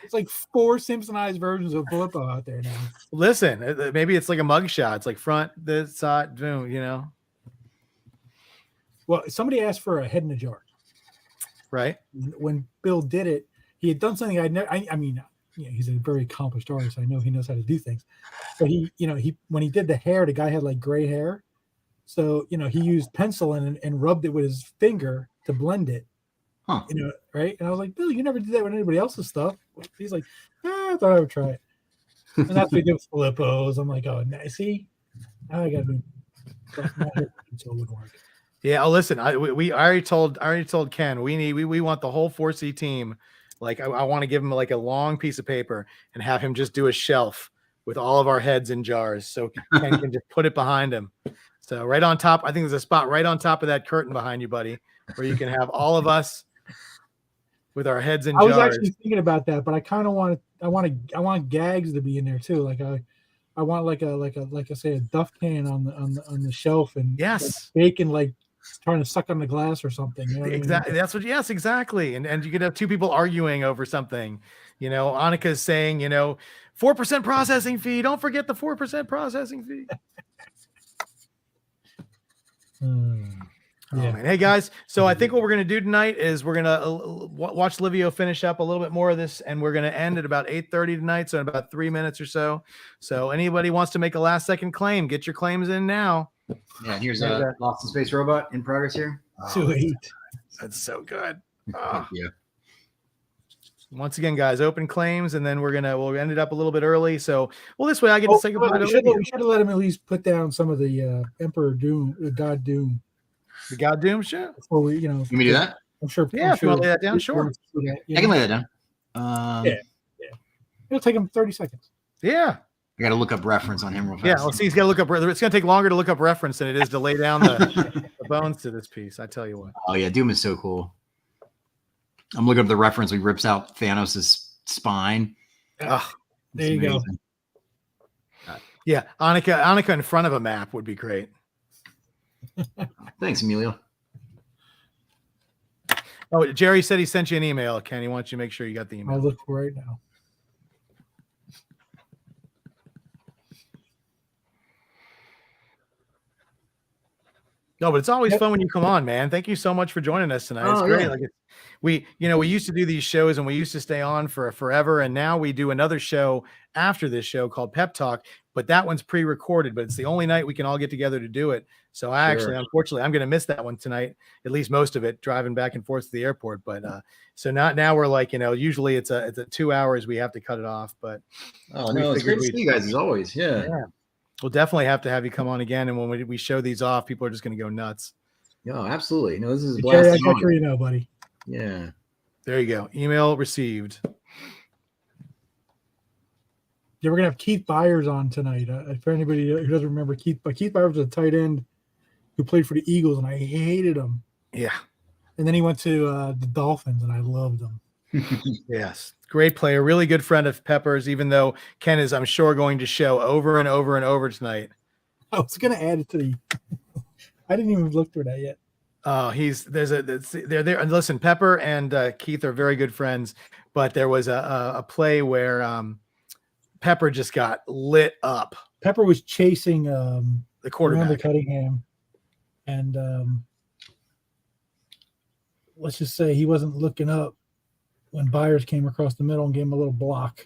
It's like 4 Simpsonized versions of Filippo out there now. Listen, maybe it's like a mugshot. It's like front, this side, you know. Well, somebody asked for a head in a jar. Right. When Bill did it, he had done something I'd never. I mean, he's a very accomplished artist. I know he knows how to do things. But he when he did the hair, the guy had like gray hair. So, he used pencil and rubbed it with his finger to blend it. Huh. Right? And I was like, Bill, you never did that with anybody else's stuff. He's like, I thought I would try it. And that's what he did with Filippo's. I'm like, oh, see? Now I got to do until it would work. Yeah, listen, I already told Ken we want the whole 4C team Like I want to give him like a long piece of paper and have him just do a shelf with all of our heads in jars, so Ken can just put it behind him. So right on top, I think there's a spot right on top of that curtain behind you, buddy, where you can have all of us with our heads in jars. I was actually thinking about that, but I kind of want gags to be in there too. Like I want like I say a duff can on the shelf, and yes, like bacon like trying to suck on the glass or something. You know exactly. I mean? That's what. Yes, exactly. And you could have two people arguing over something. You know, Annika's saying, 4% processing fee. Don't forget the 4% processing fee. Oh, man. Hey guys, so I think what we're going to do tonight is we're going to watch Livio finish up a little bit more of this, and we're going to end at about 8:30 tonight, so in about 3 minutes or so. So anybody wants to make a last second claim, get your claims in now. Yeah, here's a Lost in Space robot in progress here. Sweet. That's so good. Thank you. Once again, guys, open claims, and then we'll end it up a little bit early. So, this way I get to say goodbye to Livio. We should have let him at least put down some of the Emperor Doom, God Doom. The God Doom shit? Before we, Can we do that? I'm sure. Yeah, if you want to lay that down, sure. I can lay that down. Yeah. It'll take him 30 seconds. Yeah. I got to look up reference on him real fast. Yeah, well, see, he's got to look up. It's going to take longer to look up reference than it is to lay down the bones to this piece. I tell you what. Oh, yeah. Doom is so cool. I'm looking up the reference. He rips out Thanos' spine. Oh, there you go. Yeah, Annika in front of a map would be great. Thanks, Emilio. Oh, Jerry said he sent you an email, Ken. He wants you to make sure you got the email. I'll look for it right now. No, but it's always fun when you come on, man. Thank you so much for joining us tonight. It's great. Yeah. We used to do these shows and we used to stay on for forever. And now we do another show after this show called Pep Talk, but that one's pre-recorded, but it's the only night we can all get together to do it. So unfortunately, I'm going to miss that one tonight, at least most of it, driving back and forth to the airport. But so now we're like, usually it's a 2 hours. We have to cut it off, but it's great to see you guys as always. Yeah. We'll definitely have to have you come on again. And when we show these off, people are just going to go nuts. Yeah, absolutely. No, this is a blast. I got your email, buddy. Yeah. There you go. Email received. Yeah, we're going to have Keith Byers on tonight. For anybody who doesn't remember Keith, but Keith Byers was a tight end who played for the Eagles, and I hated him. Yeah. And then he went to the Dolphins, and I loved him. Yes. Great player, really good friend of Pepper's, even though Ken is, I'm sure, going to show over and over and over tonight. I was going to add it to the I didn't even look through that yet. Oh, they're there. And listen, Pepper and Keith are very good friends, but there was a play where Pepper just got lit up. Pepper was chasing the quarterback, Cunningham, and let's just say he wasn't looking up when Byers came across the middle and gave him a little block.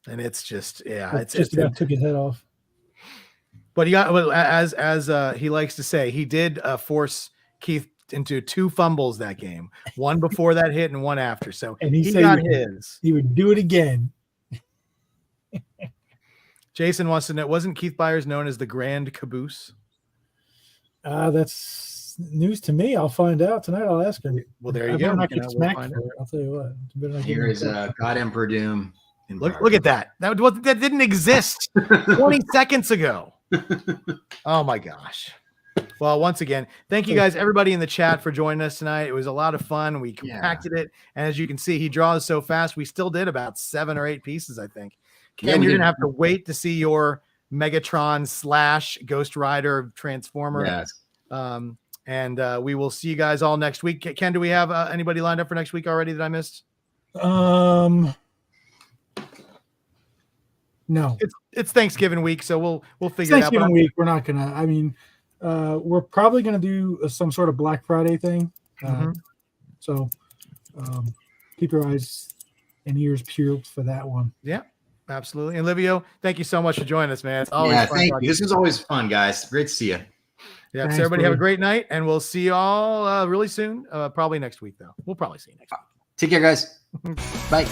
And it's just, it's just about took his head off. But he got, as he likes to say, he did force Keith into 2 fumbles that game, one before that hit and one after. So and he got his. He would do it again. Jason wants to know, wasn't Keith Byers known as the Grand Caboose? That's news to me. I'll find out tonight. I'll ask him. Well, there you go. Not get smacked for it. I'll tell you what. Here is God Emperor Doom. Look at that. That didn't exist 20 seconds ago. Oh my gosh. Well, once again, thank you guys, everybody in the chat, for joining us tonight. It was a lot of fun. We compacted it, and as you can see, he draws so fast. We still did about 7 or 8 pieces, I think. Ken, you're gonna have to wait to see your Megatron / Ghost Rider Transformer. Yes. And we will see you guys all next week. Ken, do we have anybody lined up for next week already that I missed? No. It's Thanksgiving week, so we'll figure it out. Thanksgiving week, we're not gonna. I mean, we're probably gonna do some sort of Black Friday thing. So keep your eyes and ears peeled for that one. Yeah, absolutely. And Livio, thank you so much for joining us, man. It's always fun. Thank you. This is always fun, guys. Great to see you. Yeah, so everybody have a great night, and we'll see you all really soon. Probably next week, though. We'll probably see you next week. Take care, guys. Bye.